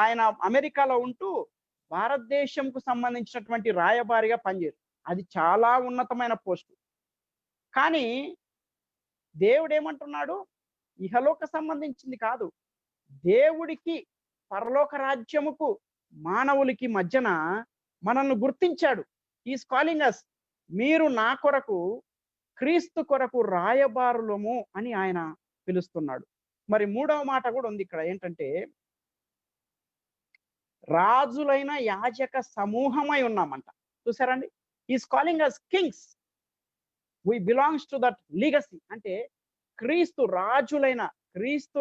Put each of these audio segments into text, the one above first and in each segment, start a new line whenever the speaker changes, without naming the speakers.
ఆయన అమెరికాలో ఉంటూ భారతదేశంకు సంబంధించినటువంటి రాయబారిగా పనిచేయరు. అది చాలా ఉన్నతమైన పోస్టు. కానీ దేవుడేమంటున్నాడు? ఇహలోక సంబంధించింది కాదు. దేవుడికి, పరలోక రాజ్యముకు, మానవులకి మధ్యన మనల్ని గుర్తించాడు. Is calling us. మీరు నా కొరకు, క్రీస్తు కొరకు రాయబారులము అని ఆయన పిలుస్తున్నాడు. మరి మూడవ మాట కూడా ఉంది ఇక్కడ. ఏంటంటే, రాజులైన యాజక సమూహమై ఉన్నామంట. చూసారండి? Is calling us kings. We belongs to that legacy. అంటే క్రీస్తు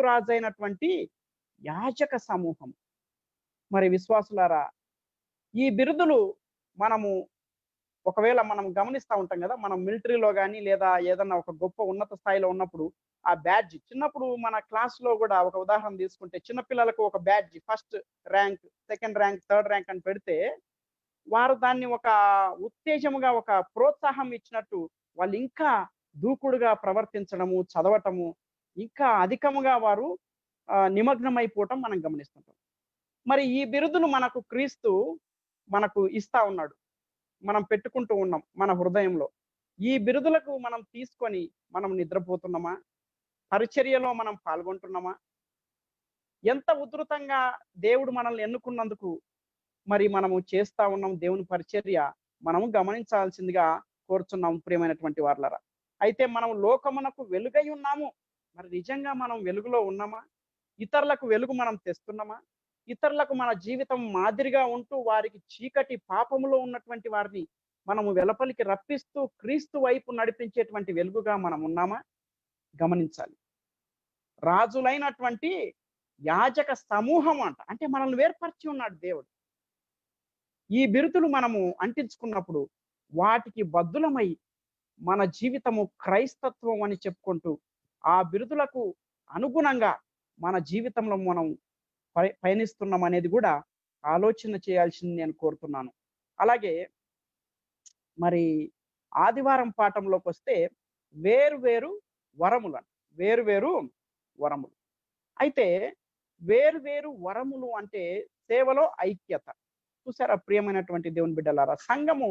రాజైనటువంటి యాజక సమూహం. మరి విశ్వాసులారా, ఈ బిరుదులు మనము ఒకవేళ మనం గమనిస్తా ఉంటాం కదా, మనం మిలిటరీలో గాని లేదా ఏదన్నా ఒక గొప్ప ఉన్నత స్థాయిలో ఉన్నప్పుడు ఆ బ్యాడ్జ్, చిన్నప్పుడు మన క్లాస్‌లో గూడా ఒక ఉదాహరణ తీసుకుంటే చిన్న పిల్లలకు ఒక badge, first rank, second rank, third rank అని పెడితే వారు దాన్ని ఒక ఉత్తేజముగా, ఒక ప్రోత్సాహం ఇచ్చినట్టు వాళ్ళు ఇంకా దూకుడుగా ప్రవర్తించడము, చదవటము, ఇంకా అధికముగా వారు నిమగ్నమైపోవటం మనం గమనిస్తుంటాం. మరి ఈ బిరుదును క్రీస్తు మనకు ఇస్తా ఉన్నాడు. మనం పెట్టుకుంటూ ఉన్నాం మన హృదయంలో. ఈ బిరుదులకు మనం తీసుకొని మనం నిద్రపోతున్నామా? పరిచర్యలో మనం పాల్గొంటున్నామా? ఎంత ఉధృతంగా దేవుడు మనల్ని ఎన్నుకున్నందుకు మరి మనము చేస్తా ఉన్నాం దేవుని పరిచర్య, మనము గమనించాల్సిందిగా కోరుచున్నాం ప్రియమైనటువంటి వారలారా. అయితే మనం లోకమునకు వెలుగై ఉన్నాము. మరి నిజంగా మనం వెలుగులో ఉన్నామా? ఇతరులకు వెలుగు మనం తెస్తున్నామా? ఇతరులకు మన జీవితం మాదిరిగా ఉంటూ వారికి చీకటి పాపములో ఉన్నటువంటి వారిని మనము వెలుపలికి రప్పిస్తూ క్రీస్తు వైపు నడిపించేటువంటి వెలుగుగా మనం ఉన్నామా? గమనించాలి. రాజులైనటువంటి యాజక సమూహం అంట. అంటే మనల్ని వేర్పరిచి ఉన్నాడు దేవుడు. ఈ బిరుదులు మనము అంటించుకున్నప్పుడు వాటికి బద్దులమై మన జీవితము క్రైస్తత్వం అని చెప్పుకుంటూ ఆ బిరుదులకు అనుగుణంగా మన జీవితంలో మనం పయనిస్తున్నాం అనేది కూడా ఆలోచన చేయాల్సింది నేను కోరుతున్నాను. అలాగే మరి ఆదివారం పాఠంలోకి వస్తే వేరు వరములు. వేరు వరములు. అయితే వేరు వరములు అంటే సేవలో ఐక్యత. చూసారా ప్రియమైనటువంటి దేవుని బిడ్డలారా, సంఘము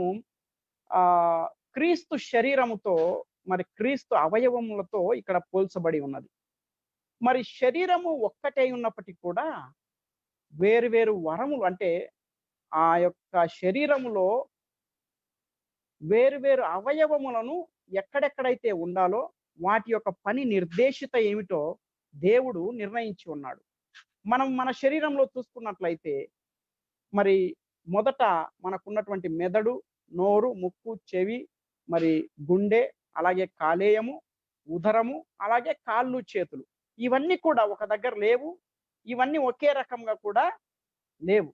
క్రీస్తు శరీరముతో, మరి క్రీస్తు అవయవములతో ఇక్కడ పోల్చబడి ఉన్నది. మరి శరీరము ఒక్కటే ఉన్నప్పటికీ కూడా వేరు వరములు, అంటే ఆ యొక్క శరీరములో వేరు అవయవములను ఎక్కడెక్కడైతే ఉండాలో వాటి యొక్క పని నిర్దేశిత ఏమిటో దేవుడు నిర్ణయించి ఉన్నాడు. మనం మన శరీరంలో చూసుకున్నట్లయితే మరి మొదట మనకున్నటువంటి మెదడు, నోరు, ముక్కు, చెవి, మరి గుండె, అలాగే కాలేయము, ఉదరము, అలాగే కాళ్ళు, చేతులు, ఇవన్నీ కూడా ఒక దగ్గర లేవు. ఇవన్నీ ఒకే రకంగా కూడా లేవు.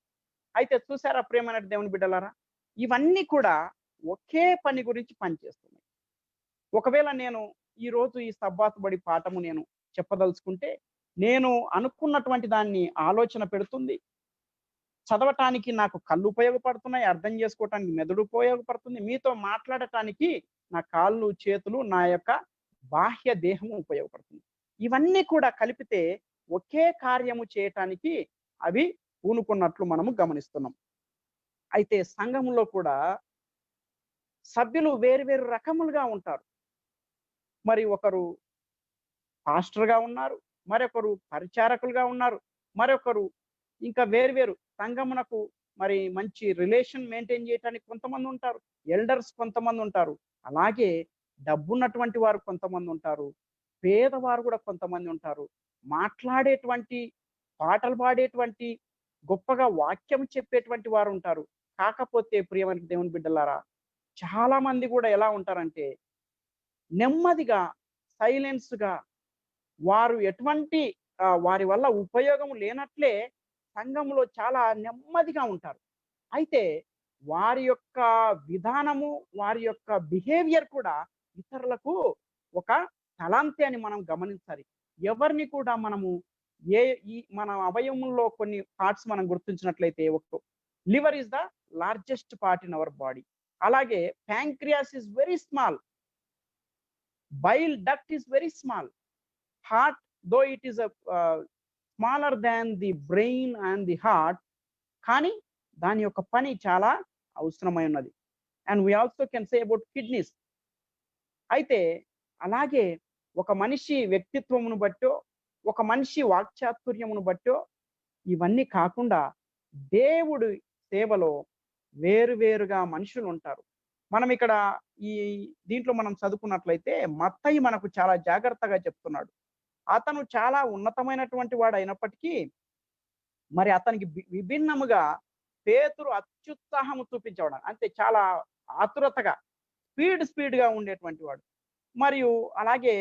అయితే చూసారా ప్రియమైన దేవుని బిడ్డలారా, ఇవన్నీ కూడా ఒకే పని గురించి పనిచేస్తున్నాయి. ఒకవేళ నేను ఈరోజు ఈ సబ్బాతు బడి పాఠము నేను చెప్పదలుచుకుంటే, నేను అనుకున్నటువంటి దాన్ని ఆలోచన పెడుతుంది, చదవటానికి నాకు కళ్ళు ఉపయోగపడుతున్నాయి, అర్థం చేసుకోవటానికి మెదడు ఉపయోగపడుతుంది, మీతో మాట్లాడటానికి నా కాళ్ళు, చేతులు, నా యొక్క బాహ్య దేహము ఉపయోగపడుతుంది. ఇవన్నీ కూడా కలిపితే ఒకే కార్యము చేయటానికి అవి పూనుకున్నట్లు మనము గమనిస్తున్నాం. అయితే సంఘములో కూడా సభ్యులు వేరు రకములుగా ఉంటారు. మరి ఒకరు పాస్టర్‌గా ఉన్నారు, మరొకరు పరిచారకులుగా ఉన్నారు, మరొకరు ఇంకా వేరు సంఘమునకు మరి మంచి రిలేషన్ మెయింటైన్ చేయటానికి కొంతమంది ఉంటారు, ఎల్డర్స్ కొంతమంది ఉంటారు, అలాగే డబ్బున్నటువంటి వారు కొంతమంది ఉంటారు, పేదవారు కూడా కొంతమంది ఉంటారు, మాట్లాడేటువంటి, పాటలు పాడేటువంటి, గొప్పగా వాక్యం చెప్పేటువంటి వారు ఉంటారు. కాకపోతే ప్రియమైన దేవుని బిడ్డలారా, చాలా మంది కూడా ఎలా ఉంటారంటే నెమ్మదిగా, సైలెన్స్‌గా, వారు ఎటువంటి వారి వల్ల ఉపయోగం లేనట్లే సంఘంలో చాలా నెమ్మదిగా ఉంటారు. అయితే వారి యొక్క విధానము, వారి యొక్క బిహేవియర్ కూడా ఇతరులకు ఒక తలాంతి అని మనం గమనించాలి. ఎవరిని కూడా మనము మన అవయవంలో కొన్ని పార్ట్స్ మనం గుర్తించినట్లయితే, liver is the largest part in our body. అలాగే pancreas is very small, bile duct is very small, heart though it is smaller than the brain and the heart, కానీ దాని యొక్క పని చాలా అవసరమై ఉన్నది. And we also can say about kidneys. అయితే అలాగే ఒక మనిషి వ్యక్తిత్వమును బట్టో, ఒక మనిషి వాక్చాతుర్యమును బట్టో, ఇవన్నీ కాకుండా దేవుడి సేవలో వేరువేరుగా మనుషులు ఉంటారు. మనం ఇక్కడ ఈ దీంట్లో మనం చదువుకున్నట్లయితే మత్తయి మనకు చాలా జాగ్రత్తగా చెప్తున్నాడు. అతను చాలా ఉన్నతమైనటువంటి వాడు అయినప్పటికీ మరి అతనికి విభిన్నముగా పేతురు అత్యుత్సాహము చూపించేవాడు. అంటే చాలా ఆతురతగా స్పీడ్‌గా ఉండేటువంటి వాడు. మరియు అలాగే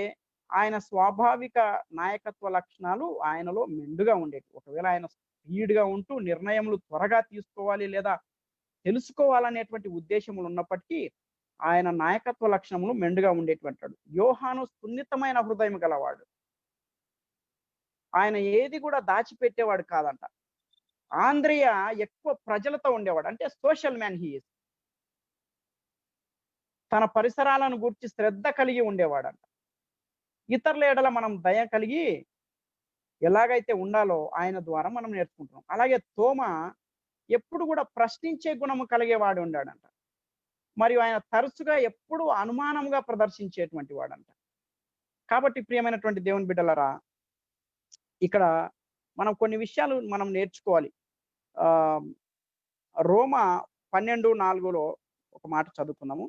ఆయన స్వాభావిక నాయకత్వ లక్షణాలు ఆయనలో మెండుగా ఉండేవి. ఒకవేళ ఆయన స్పీడ్‌గా ఉంటూ నిర్ణయములు త్వరగా తీసుకోవాలి లేదా తెలుసుకోవాలనేటువంటి ఉద్దేశములు ఉన్నప్పటికీ ఆయన నాయకత్వ లక్షణములు మెండుగా ఉండేటువంటి వాడు. యోహాను సున్నితమైన హృదయం గలవాడు. ఆయన ఏది కూడా దాచిపెట్టేవాడు కాదంట. ఆంద్రియ ఎక్కువ ప్రజలతో ఉండేవాడు. అంటే సోషల్ మ్యాన్ హి ఈస్. తన పరిసరాలను గూర్చి శ్రద్ధ కలిగి ఉండేవాడంట. ఇతరుల ఎడల మనం దయ కలిగి ఎలాగైతే ఉండాలో ఆయన ద్వారా మనం నేర్చుకుంటున్నాం. అలాగే తోమ ఎప్పుడు కూడా ప్రశ్నించే గుణము కలిగేవాడు ఉండాడంట. మరియు ఆయన తరచుగా ఎప్పుడు అనుమానంగా ప్రదర్శించేటువంటి వాడంట. కాబట్టి ప్రియమైనటువంటి దేవుని బిడ్డలారా, ఇక్కడ మనం కొన్ని విషయాలు మనం నేర్చుకోవాలి. రోమా 12:4లో ఒక మాట చదువుకుందాము.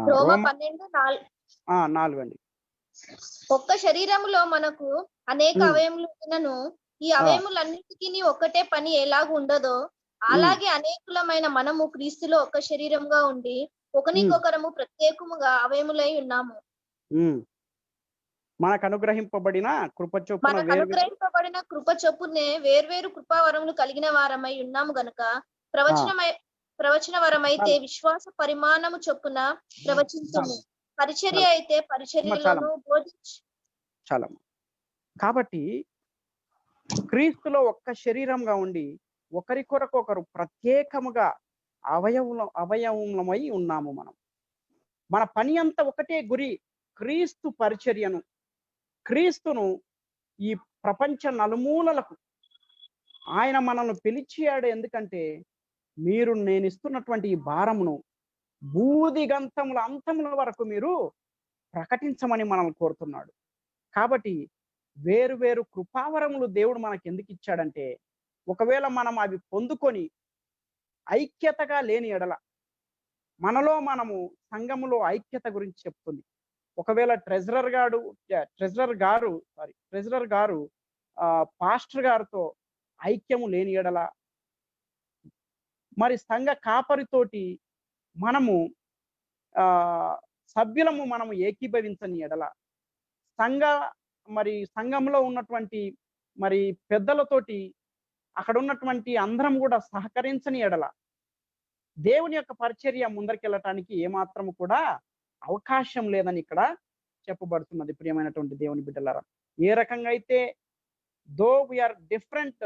రోమా 12:4
అండి.
ఒక్క శరీరములో మనకు అనేక అవయములు ఉన్నను ఈ అవయములన్నిటికీ ఒక్కటే పని ఎలాగ ఉండదో అలాగే అనేకులమైన మనము క్రీస్తులో ఒక్క శరీరంగా ఉండి ఒకరికొకరము ప్రత్యేకముగా అవయములై ఉన్నాము.
మనకు అనుగ్రహింపబడిన
కృప చొప్పునే వేర్వేరు కృపావరములు కలిగిన వారమై ఉన్నాము గనుక ప్రవచన వరమైతే విశ్వాస పరిమాణము చొప్పున ప్రవచించుము, పరిచర్య అయితే పరిచర్యలోను
చాలా. కాబట్టి క్రీస్తులో ఒక్క శరీరంగా ఉండి ఒకరి కొరకు ఒకరు ప్రత్యేకముగా అవయవమై ఉన్నాము. మన పని అంతా ఒకటే గురి, క్రీస్తు పరిచర్యను, క్రీస్తును ఈ ప్రపంచ నలుమూలలకు ఆయన మనల్ని పిలిచాడు. ఎందుకంటే మీరు నేను ఇస్తున్నటువంటి ఈ భారమును బూదిగంతముల అంతముల వరకు మీరు ప్రకటించమని మనల్ని కోరుతున్నాడు. కాబట్టి వేరు కృపావరములు దేవుడు మనకి ఎందుకు ఇచ్చాడంటే, ఒకవేళ మనం అవి పొందుకొని ఐక్యతగా లేని ఎడల, మనలో మనము సంఘములో ఐక్యత గురించి చెప్తుంది. ఒకవేళ ట్రెజరర్ గారు పాస్టర్ గారితో ఐక్యము లేని ఎడల, మరి సంఘ కాపరితోటి మనము సభ్యులము మనము ఏకీభవించని ఎడల, సంఘంలో ఉన్నటువంటి మరి పెద్దలతోటి అక్కడ ఉన్నటువంటి అందరం కూడా సహకరించని ఎడల దేవుని యొక్క పరిచర్య ముందరికెళ్ళటానికి ఏమాత్రము కూడా అవకాశం లేదని ఇక్కడ చెప్పబడుతున్నది. ప్రియమైనటువంటి దేవుని బిడ్డలారా, ఏ రకంగా అయితే though we're different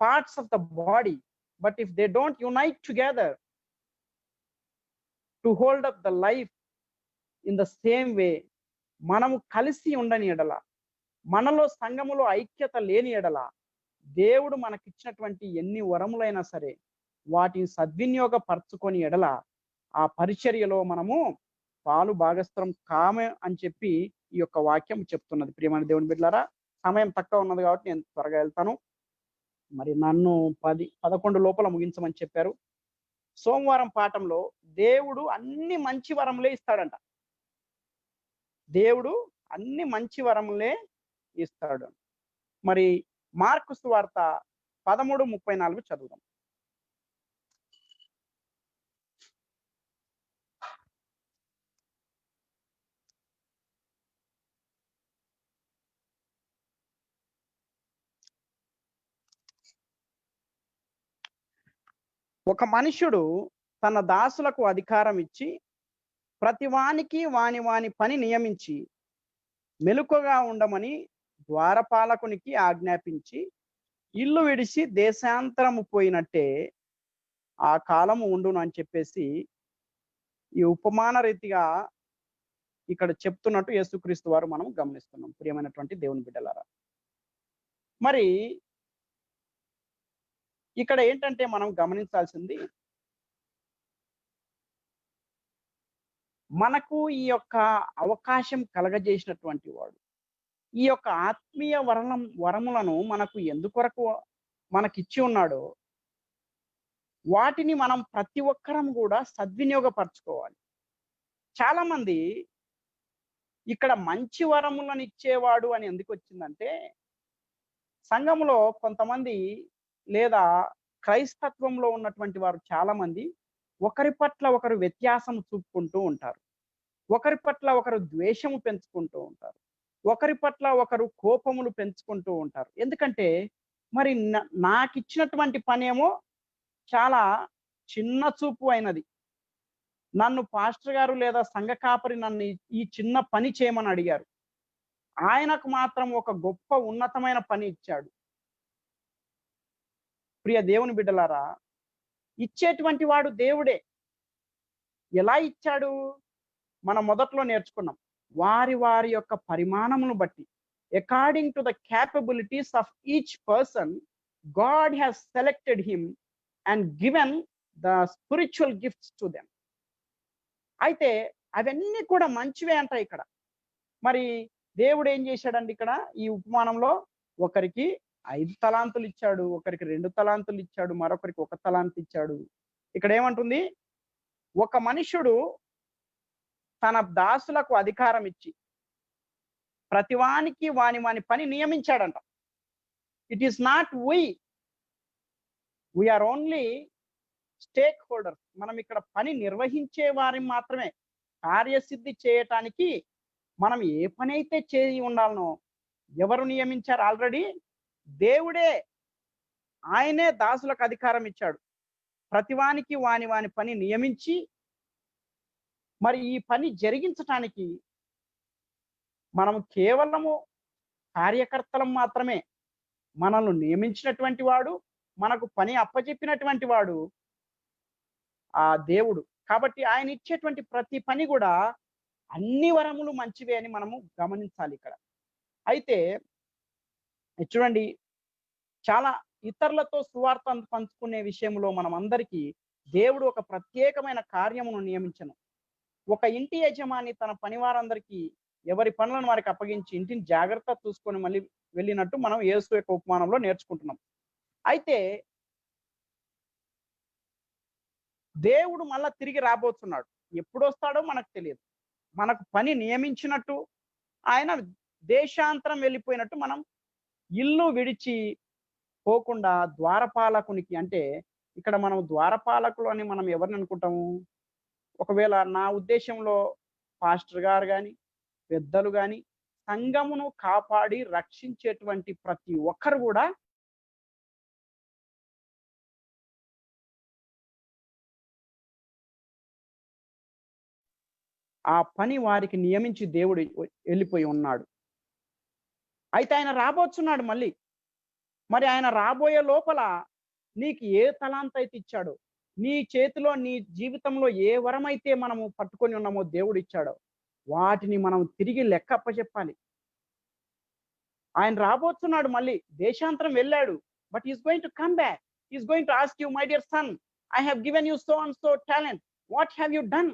parts of the body, but if they don't unite together to hold up the life in the same way, మనము కలిసి ఉండని ఎడల, మనలో సంఘములో ఐక్యత లేని ఎడల, దేవుడు మనకిచ్చినటువంటి ఎన్ని వరములైనా సరే వాటిని సద్వినియోగపరచుకొని ఎడల ఆ పరిచర్యలో మనము పాలు భాగస్థం కామే అని చెప్పి ఈ యొక్క వాక్యం చెప్తున్నది. ప్రియమైన దేవుని బిడ్డలారా, సమయం తక్కువ ఉన్నది కాబట్టి నేను త్వరగా వెళ్తాను. మరి నన్ను 10-11 లోపల ముగించమని చెప్పారు. సోమవారం పాఠంలో దేవుడు అన్ని మంచి వరములే ఇస్తాడంట. దేవుడు అన్ని మంచి వరములే ఇస్తాడు. మరి మార్కు సువార్త 13:34 చదువుదాం. ఒక మనుష్యుడు తన దాసులకు అధికారం ఇచ్చి ప్రతి వానికి వాని వాని పని నియమించి మెలకుగా ఉండమని ద్వారపాలకునికి ఆజ్ఞాపించి ఇల్లు విడిచి దేశాంతరము పోయినట్టే ఆ కాలము ఉండును అని చెప్పేసి ఈ ఉపమాన రీతిగా ఇక్కడ చెప్తున్నట్టు యేసుక్రీస్తు వారు మనం గమనిస్తున్నాం. ప్రియమైనటువంటి దేవుని బిడ్డలారా, మరి ఇక్కడ ఏంటంటే మనం గమనించాల్సింది, మనకు ఈ యొక్క అవకాశం కలగజేసినటువంటి వాడు ఈ యొక్క ఆత్మీయ వరములను మనకు ఎందుకొరకు మనకిచ్చి ఉన్నాడో వాటిని మనం ప్రతి ఒక్కరం కూడా సద్వినియోగపరచుకోవాలి. చాలా మంది ఇక్కడ మంచి వరములను ఇచ్చేవాడు అని ఎందుకు వచ్చిందంటే, సంఘములో కొంతమంది లేదా క్రైస్తత్వంలో ఉన్నటువంటి వారు చాలా మంది ఒకరి పట్ల ఒకరు వ్యత్యాసం చూపుకుంటూ ఉంటారు. ఒకరి పట్ల ఒకరు ద్వేషము పెంచుకుంటూ ఉంటారు. ఒకరి పట్ల ఒకరు కోపములు పెంచుకుంటూ ఉంటారు. ఎందుకంటే మరి నాకిచ్చినటువంటి పనేమో చాలా చిన్న చూపు అయినది. నన్ను పాస్టర్ గారు లేదా సంఘ కాపరి నన్ను ఈ చిన్న పని చేయమని అడిగారు. ఆయనకు మాత్రం ఒక గొప్ప ఉన్నతమైన పని ఇచ్చాడు. ప్రియ దేవుని బిడ్డలారా, ఇచ్చేటువంటి వాడు దేవుడే. ఎలా ఇచ్చాడు? మనం మొదట్లో నేర్చుకున్నాం. వారి వారి యొక్క పరిమాణమును బట్టి, according to the capabilities of each person, God has selected him and given the spiritual gifts to them. అయితే అవన్నీ కూడా మంచివే అంట. ఇక్కడ మరి దేవుడు ఏం చేశాడండి? ఇక్కడ ఈ ఉపమానంలో ఒకరికి 5 తలాంతులు ఇచ్చాడు, ఒకరికి 2 తలాంతులు ఇచ్చాడు, మరొకరికి 1 తలాంతు ఇచ్చాడు. ఇక్కడ ఏమంటుంది? ఒక మనుషుడు తన దాసులకు అధికారం ఇచ్చి ప్రతివానికి వాని వాని పని నియమించాడంట. It is not we're only stake holders. మనం ఇక్కడ పని నిర్వహించే వారి మాత్రమే. కార్యసిద్ధి చేయటానికి మనం ఏ పని అయితే చేయి ఉండాలనో ఎవరు నియమించారు? ఆల్రెడీ దేవుడే. ఆయనే దాసులకు అధికారం ఇచ్చాడు. ప్రతివానికి వాని వాని పని నియమించి మరి ఈ పని జరిగించటానికి మనము కేవలము కార్యకర్తలం మాత్రమే. మనల్ని నియమించినటువంటి వాడు, మనకు పని అప్పచెప్పినటువంటి వాడు ఆ దేవుడు. కాబట్టి ఆయన ఇచ్చేటువంటి ప్రతి పని కూడా అన్ని వరములు మంచివే అని మనము గమనించాలి ఇక్కడ. అయితే చూడండి, చాలా ఇతరులతో సువార్త పంచుకునే విషయంలో మనం అందరికీ దేవుడు ఒక ప్రత్యేకమైన కార్యమును నియమించను. ఒక ఇంటి యజమాని తన పనివారందరికీ ఎవరి పనులను వారికి అప్పగించి ఇంటిని జాగ్రత్త చూసుకొని మళ్ళీ వెళ్ళినట్టు మనం యేసు యొక్క ఉపమానంలో నేర్చుకుంటున్నాం. అయితే దేవుడు మళ్ళా తిరిగి రాబోతున్నాడు. ఎప్పుడు వస్తాడో మనకు తెలియదు. మనకు పని నియమించినట్టు ఆయన దేశాంతరం వెళ్ళిపోయినట్టు మనం ఇల్లు విడిచి పోకుండా ద్వారపాలకునికి, అంటే ఇక్కడ మనం ద్వారపాలకులు అని మనం ఎవరిని అనుకుంటాము? ఒకవేళ నా ఉద్దేశంలో పాస్టర్ గారు కానీ, పెద్దలు కానీ, సంఘమును కాపాడి రక్షించేటువంటి ప్రతి ఒక్కరు కూడా ఆ పని వారికి నియమించి దేవుడు వెళ్ళిపోయి ఉన్నాడు. అయితే ఆయన రాబోతున్నాడు మళ్ళీ. మరి ఆయన రాబోయే లోపల నీకు ఏ తలాంత్ అయితే ఇచ్చాడో, నీ చేతిలో నీ జీవితంలో ఏ వరమైతే మనము పట్టుకొని ఉన్నామో దేవుడు ఇచ్చాడో వాటిని మనం తిరిగి లెక్క అప్పచెప్పాలి. ఆయన రాబోతున్నాడు మళ్ళీ. దేశాంతరం వెళ్ళాడు, but is going to come back. Is going to ask you, my dear son, I have given you so and so talent, what have you done?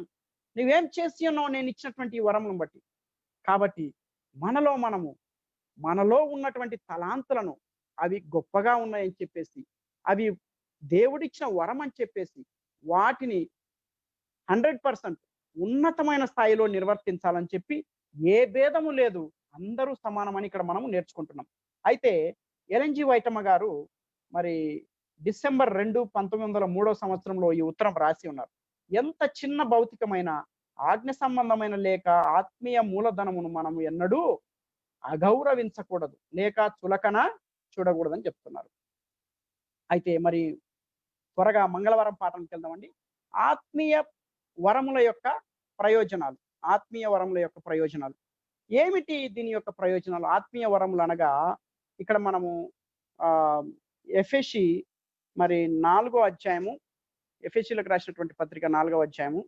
నువ్వేం చేసి ఉన్నావు నేను ఇచ్చినటువంటి ఈ వరములను బట్టి? కాబట్టి మనలో ఉన్నటువంటి తలాంతులను, అవి గొప్పగా ఉన్నాయని చెప్పేసి, అవి దేవుడిచ్చిన వరం అని చెప్పేసి వాటిని 100% ఉన్నతమైన స్థాయిలో నిర్వర్తించాలని చెప్పి, ఏ భేదము లేదు, అందరూ సమానమని ఇక్కడ మనము నేర్చుకుంటున్నాం. అయితే ఎల్ఎన్జి వైటమ్మ గారు మరి డిసెంబర్ 2, 1903 సంవత్సరంలో ఈ ఉత్తరం రాసి ఉన్నారు. ఎంత చిన్న భౌతికమైన ఆజ్ఞ సంబంధమైన లేక ఆత్మీయ మూలధనమును మనము ఎన్నడూ అగౌరవించకూడదు లేక చులకన చూడకూడదని చెప్తున్నారు. అయితే మరి త్వరగా మంగళవారం పాఠంకి వెళ్దామండి. ఆత్మీయ వరముల యొక్క ప్రయోజనాలు, ఆత్మీయ వరముల యొక్క ప్రయోజనాలు ఏమిటి? దీని యొక్క ప్రయోజనాలు ఆత్మీయ వరములు అనగా ఇక్కడ మనము ఆ ఎఫెసి మరి 4వ అధ్యాయము, ఎఫెసీలకు రాసినటువంటి పత్రిక 4వ అధ్యాయము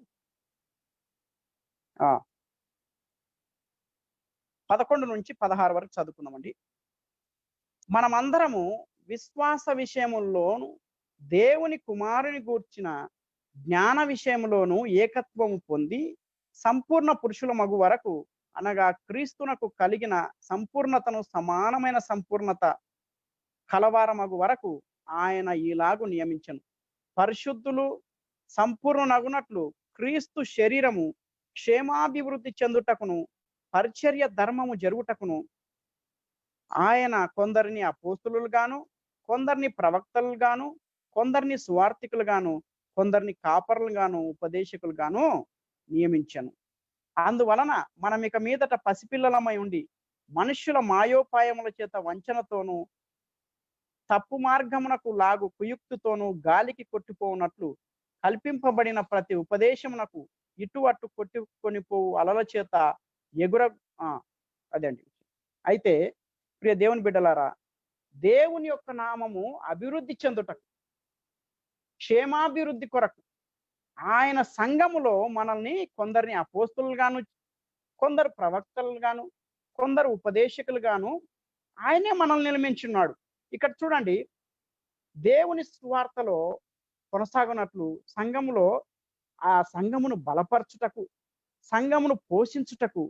11 నుంచి 16 వరకు చదువుకుందామండి. మనమందరము విశ్వాస విషయముల్లోను దేవుని కుమారుని గూర్చిన జ్ఞాన విషయములోను ఏకత్వము పొంది సంపూర్ణ పురుషుల మగు వరకు, అనగా క్రీస్తునకు కలిగిన సంపూర్ణతను సమానమైన సంపూర్ణత కలవారమగు వరకు ఆయన ఈలాగు నియమించను. పరిశుద్ధులు సంపూర్ణనగునట్లు క్రీస్తు శరీరము క్షేమాభివృద్ధి చెందుటకును పరిచర్య ధర్మము జరుగుటకును ఆయన కొందరిని అపోస్తులుగాను, కొందరిని ప్రవక్తలుగాను, కొందరిని సువార్తికులుగాను, కొందరిని కాపరులుగాను, ఉపదేశకులుగాను నియమించను. అందువలన మనం ఇక మీదట పసిపిల్లలమై ఉండి మనుష్యుల మాయోపాయముల చేత వంచనతోనూ తప్పు మార్గమునకు లాగు కుయుక్తితోనూ గాలికి కొట్టిపోవునట్లు కల్పింపబడిన ప్రతి ఉపదేశమునకు ఇటు అటు కొట్టుకొని పోవు అలల చేత ఎగుర అదండి. అయితే ప్రియ దేవుని బిడ్డలారా, దేవుని యొక్క నామము అభివృద్ధి చెందుటకు, క్షేమాభివృద్ధి కొరకు ఆయన సంఘములో మనల్ని కొందరిని అపోస్తులుగాను, కొందరు ప్రవక్తలుగాను, కొందరు ఉపదేశకులుగాను ఆయనే మనల్ని నియమించున్నాడు. ఇక్కడ చూడండి, దేవుని సువార్తలో కొనసాగునట్లు సంఘములో ఆ సంఘమును బలపరచుటకు, సంఘమును పోషించుటకు,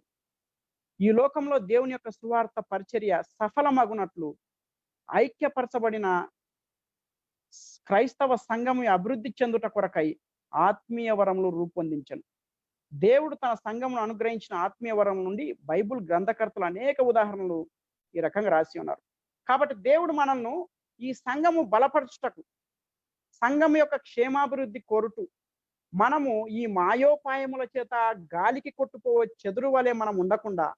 ఈ లోకంలో దేవుని యొక్క సువార్త పరిచర్య సఫలమగునట్లు ఐక్యపరచబడిన క్రైస్తవ సంఘము అభివృద్ధి చెందుట కొరకై ఆత్మీయ వరములు రూపొందించను. దేవుడు తన సంఘమును అనుగ్రహించిన ఆత్మీయ వరం నుండి బైబుల్ గ్రంథకర్తలు అనేక ఉదాహరణలు ఈ రకంగా రాసి ఉన్నారు. కాబట్టి దేవుడు మనల్ని ఈ సంఘము బలపరచుటకు, సంఘం యొక్క క్షేమాభివృద్ధి కోరుతూ, మనము ఈ మాయోపాయముల చేత గాలికి కొట్టుకోవే చెదురు వలె మనం ఉండకుండా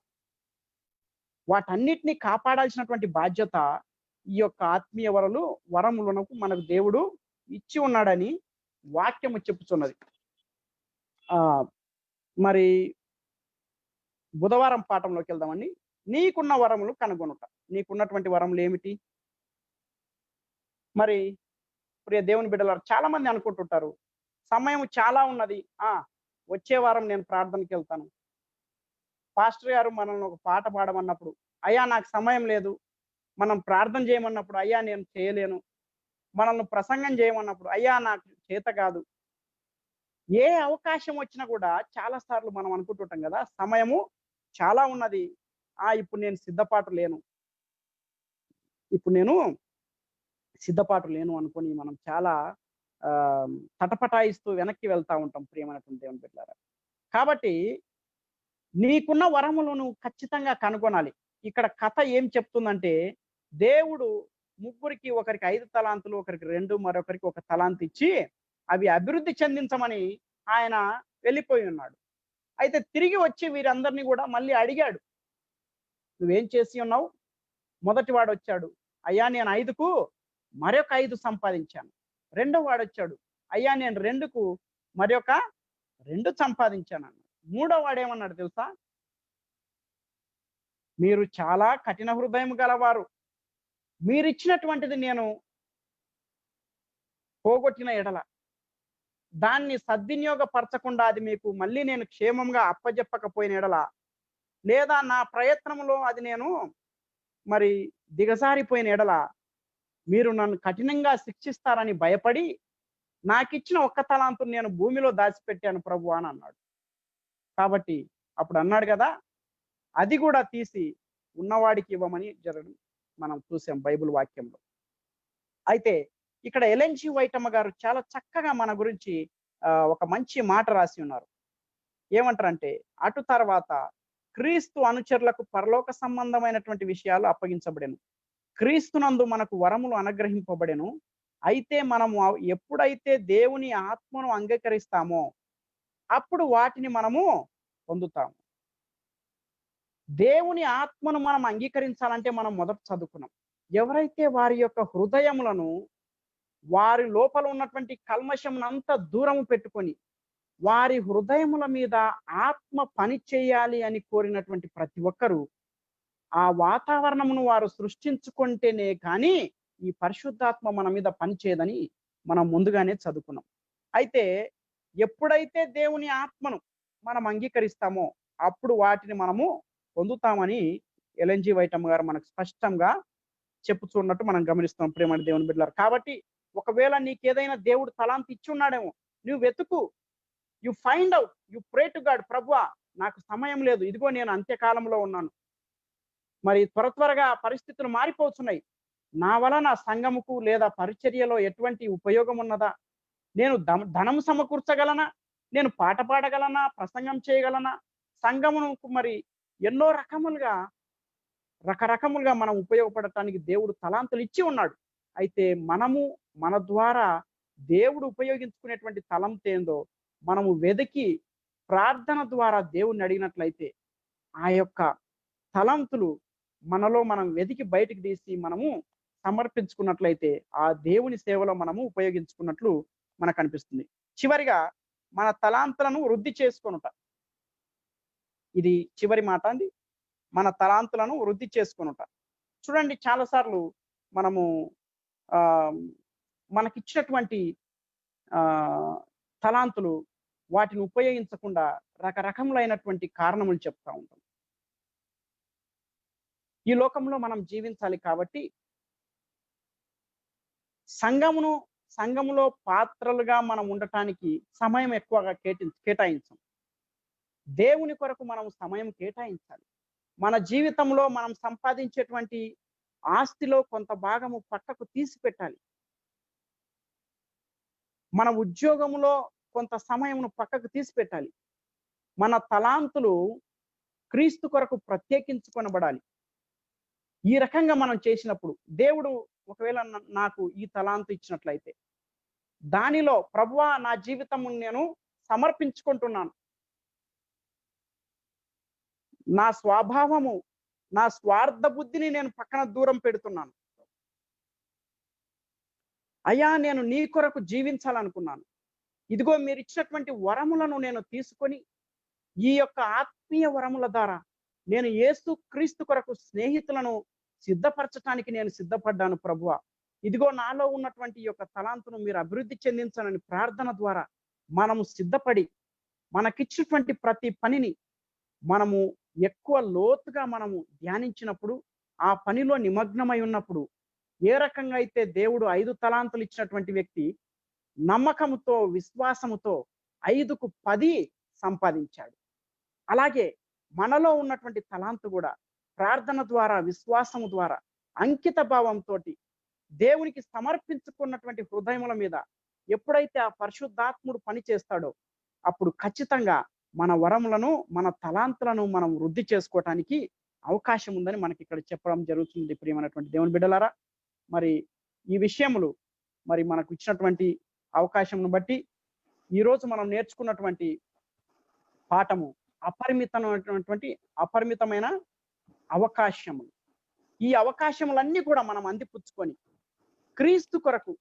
వాటన్నిటిని కాపాడాల్సినటువంటి బాధ్యత ఈ యొక్క ఆత్మీయ వరములకు మనకు దేవుడు ఇచ్చి ఉన్నాడని వాక్యము చెప్పుచున్నది. మరి బుధవారం పాఠంలోకి వెళ్దామండి. నీకున్న వరములు కనుగొనుట. నీకున్నటువంటి వరములు ఏమిటి? మరి ప్రియ దేవుని బిడ్డలారా, చాలా మంది అనుకుంటుంటారు, సమయం చాలా ఉన్నది, వచ్చే వారం నేను ప్రార్థనకి వెళ్తాను. పాస్టర్ గారు మనల్ని ఒక పాట పాడమన్నప్పుడు, అయ్యా నాకు సమయం లేదు. మనం ప్రార్థన చేయమన్నప్పుడు, అయ్యా నేను చేయలేను. మనల్ని ప్రసంగం చేయమన్నప్పుడు, అయ్యా నాకు చేత కాదు. ఏ అవకాశం వచ్చినా కూడా చాలా సార్లు మనం అనుకుంటుంటాం కదా, సమయము చాలా ఉన్నది, ఇప్పుడు నేను సిద్ధపాటు లేను అనుకొని మనం చాలా తటపటాయిస్తూ వెనక్కి వెళ్తా ఉంటాం ప్రియమైనటువంటి దేవుని బిడ్డలారా. కాబట్టి నీకున్న వరములు నువ్వు ఖచ్చితంగా కనుగొనాలి. ఇక్కడ కథ ఏం చెప్తుందంటే, దేవుడు ముగ్గురికి, ఒకరికి 5 తలాంతులు, ఒకరికి 2, మరొకరికి 1 తలాంతు ఇచ్చి అవి అభివృద్ధి చెందించమని ఆయన వెళ్ళిపోయి ఉన్నాడు. అయితే తిరిగి వచ్చి వీరందరినీ కూడా మళ్ళీ అడిగాడు, నువ్వేం చేసి ఉన్నావు? మొదటి వాడు వచ్చాడు, అయ్యా నేను 5కు మరొక 5 సంపాదించాను. రెండో వాడు వచ్చాడు, అయ్యా నేను 2కు మరొక 2 సంపాదించాను అన్నాడు. మూడో వాడు ఏమన్నాడు తెలుసా? మీరు చాలా కఠిన హృదయం గలవారు, మీరిచ్చినటువంటిది నేను పోగొట్టిన ఎడల దాన్ని సద్వినియోగపరచకుండా అది మీకు మళ్ళీ నేను క్షేమంగా అప్పజెప్పకపోయిన ఎడల, లేదా నా ప్రయత్నంలో అది నేను మరి దిగజారిపోయిన ఎడల మీరు నన్ను కఠినంగా శిక్షిస్తారని భయపడి నాకిచ్చిన 1 తలాంతును నేను భూమిలో దాచిపెట్టాను ప్రభు అని అన్నాడు. కాబట్టి అప్పుడు అన్నాడు కదా, అది కూడా తీసి ఉన్నవాడికి ఇవ్వమని మనం చూసాం బైబిల్ వాక్యంలో. అయితే ఇక్కడ ఎల్ఎన్జి వైటమ్మ గారు చాలా చక్కగా మన గురించి ఒక మంచి మాట రాసి ఉన్నారు. ఏమంటారంటే, అటు తర్వాత క్రీస్తు అనుచరులకు పరలోక సంబంధమైనటువంటి విషయాలు అప్పగించబడెను, క్రీస్తునందు మనకు వరములు అనుగ్రహింపబడెను. అయితే మనము ఎప్పుడైతే దేవుని ఆత్మను అంగీకరిస్తామో అప్పుడు వాటిని మనము పొందుతాము. దేవుని ఆత్మను మనం అంగీకరించాలంటే మనం మొదట చదువుకున్నాం, ఎవరైతే వారి యొక్క హృదయములను, వారి లోపల ఉన్నటువంటి కల్మషమునంతా దూరము పెట్టుకొని వారి హృదయముల మీద ఆత్మ పని చేయాలి అని కోరినటువంటి ప్రతి ఒక్కరూ ఆ వాతావరణమును వారు సృష్టించుకుంటేనే కానీ ఈ పరిశుద్ధాత్మ మన మీద పనిచేయదని మనం ముందుగానే చదువుకున్నాం. అయితే ఎప్పుడైతే దేవుని ఆత్మను మనం అంగీకరిస్తామో అప్పుడు వాటిని మనము పొందుతామని ఎల్ఎన్జి వైటమ్మ గారు మనకు స్పష్టంగా చెప్పుచున్నట్టు మనం గమనిస్తాం ప్రేమ దేవుని బిడ్డలారు. కాబట్టి ఒకవేళ నీకేదైనా దేవుడు తలాంతి ఇచ్చి ఉన్నాడేమో, నువ్వు వెతుకు, you find out, you pray to God. ప్రభువా, నాకు సమయం లేదు, ఇదిగో నేను అంత్యకాలంలో ఉన్నాను, మరి త్వరగా పరిస్థితులు మారిపోతున్నాయి, నా వలన సంఘముకు లేదా పరిచర్యలో ఎటువంటి ఉపయోగం ఉన్నదా? నేను ధనం సమకూర్చగలనా? నేను పాట పాడగలనా? ప్రసంగం చేయగలనా? సంఘమునకు మరి ఎన్నో రకరకములుగా మనం ఉపయోగపడటానికి దేవుడు తలాంతులు ఇచ్చి ఉన్నాడు. అయితే మనము మన ద్వారా దేవుడు ఉపయోగించుకునేటువంటి తలంత ఏందో మనము వెతికి ప్రార్థన ద్వారా దేవుణ్ణి అడిగినట్లయితే ఆ యొక్క తలంతులు మనలో మనం వెతికి బయటికి తీసి మనము సమర్పించుకున్నట్లయితే ఆ దేవుని సేవలో మనము ఉపయోగించుకున్నట్లు మనకు అనిపిస్తుంది. చివరిగా మన తలాంతులను వృద్ధి చేసుకొనుట. ఇది చివరి మాట అండి. మన తలాంతులను వృద్ధి చేసుకొనుట. చూడండి, చాలాసార్లు మనము మనకిచ్చినటువంటి తలాంతులు వాటిని ఉపయోగించకుండా రకరకములైనటువంటి కారణములు చెప్తా ఉంటాం. ఈ లోకంలో మనం జీవించాలి కాబట్టి సంఘములో పాత్రలుగా మనం ఉండటానికి సమయం ఎక్కువగా కేటాయించాం. దేవుని కొరకు మనం సమయం కేటాయించాలి. మన జీవితంలో మనం సంపాదించేటువంటి ఆస్తిలో కొంత భాగము పక్కకు తీసి పెట్టాలి. మన ఉద్యోగంలో కొంత సమయమును పక్కకు తీసి పెట్టాలి. మన తలాంతులు క్రీస్తు కొరకు ప్రత్యేకించుకొనబడాలి. ఈ రకంగా మనం చేసినప్పుడు దేవుడు ఒకవేళ నాకు ఈ తలాంతు ఇచ్చినట్లయితే దానిలో ప్రభువా, నా జీవితము నేను సమర్పించుకుంటున్నాను, నా స్వభావము, నా స్వార్థ బుద్ధిని నేను పక్కన దూరం పెడుతున్నాను. అయ్యా, నేను నీ కొరకు జీవించాలనుకున్నాను. ఇదిగో మీరు ఇచ్చినటువంటి వరములను నేను తీసుకొని ఈ యొక్క ఆత్మీయ వరముల ద్వారా నేను యేసు క్రీస్తు కొరకు స్నేహితులను సిద్ధపరచటానికి నేను సిద్ధపడ్డాను ప్రభువా. ఇదిగో నాలో ఉన్నటువంటి ఈ యొక్క తలాంతును మీరు అభివృద్ధి చెందించాలని ప్రార్థన ద్వారా మనము సిద్ధపడి మనకిచ్చినటువంటి ప్రతి పనిని మనము ఎక్కువ లోతుగా మనము ధ్యానించినప్పుడు, ఆ పనిలో నిమగ్నమై ఉన్నప్పుడు, ఏ రకంగా అయితే దేవుడు 5 తలాంతులు ఇచ్చినటువంటి వ్యక్తి నమ్మకముతో విశ్వాసముతో 5కు 10 సంపాదించాడు, అలాగే మనలో ఉన్నటువంటి తలాంతు కూడా ప్రార్థన ద్వారా, విశ్వాసము ద్వారా, అంకిత భావంతో దేవునికి సమర్పించుకున్నటువంటి హృదయముల మీద ఎప్పుడైతే ఆ పరిశుద్ధాత్ముడు పని చేస్తాడో అప్పుడు ఖచ్చితంగా మన వరములను, మన తలాంతులను మనం వృద్ధి చేసుకోవటానికి అవకాశం ఉందని మనకి ఇక్కడ చెప్పడం జరుగుతుంది. ప్రియమైనటువంటి దేవుని బిడ్డలారా, మరి ఈ విషయములు మరి మనకు ఇచ్చినటువంటి అవకాశంను బట్టి ఈరోజు మనం నేర్చుకున్నటువంటి పాఠము అపరిమితమైన అవకాశములు. ఈ అవకాశములన్నీ కూడా మనం అందిపుచ్చుకొని క్రీస్తు కొరకు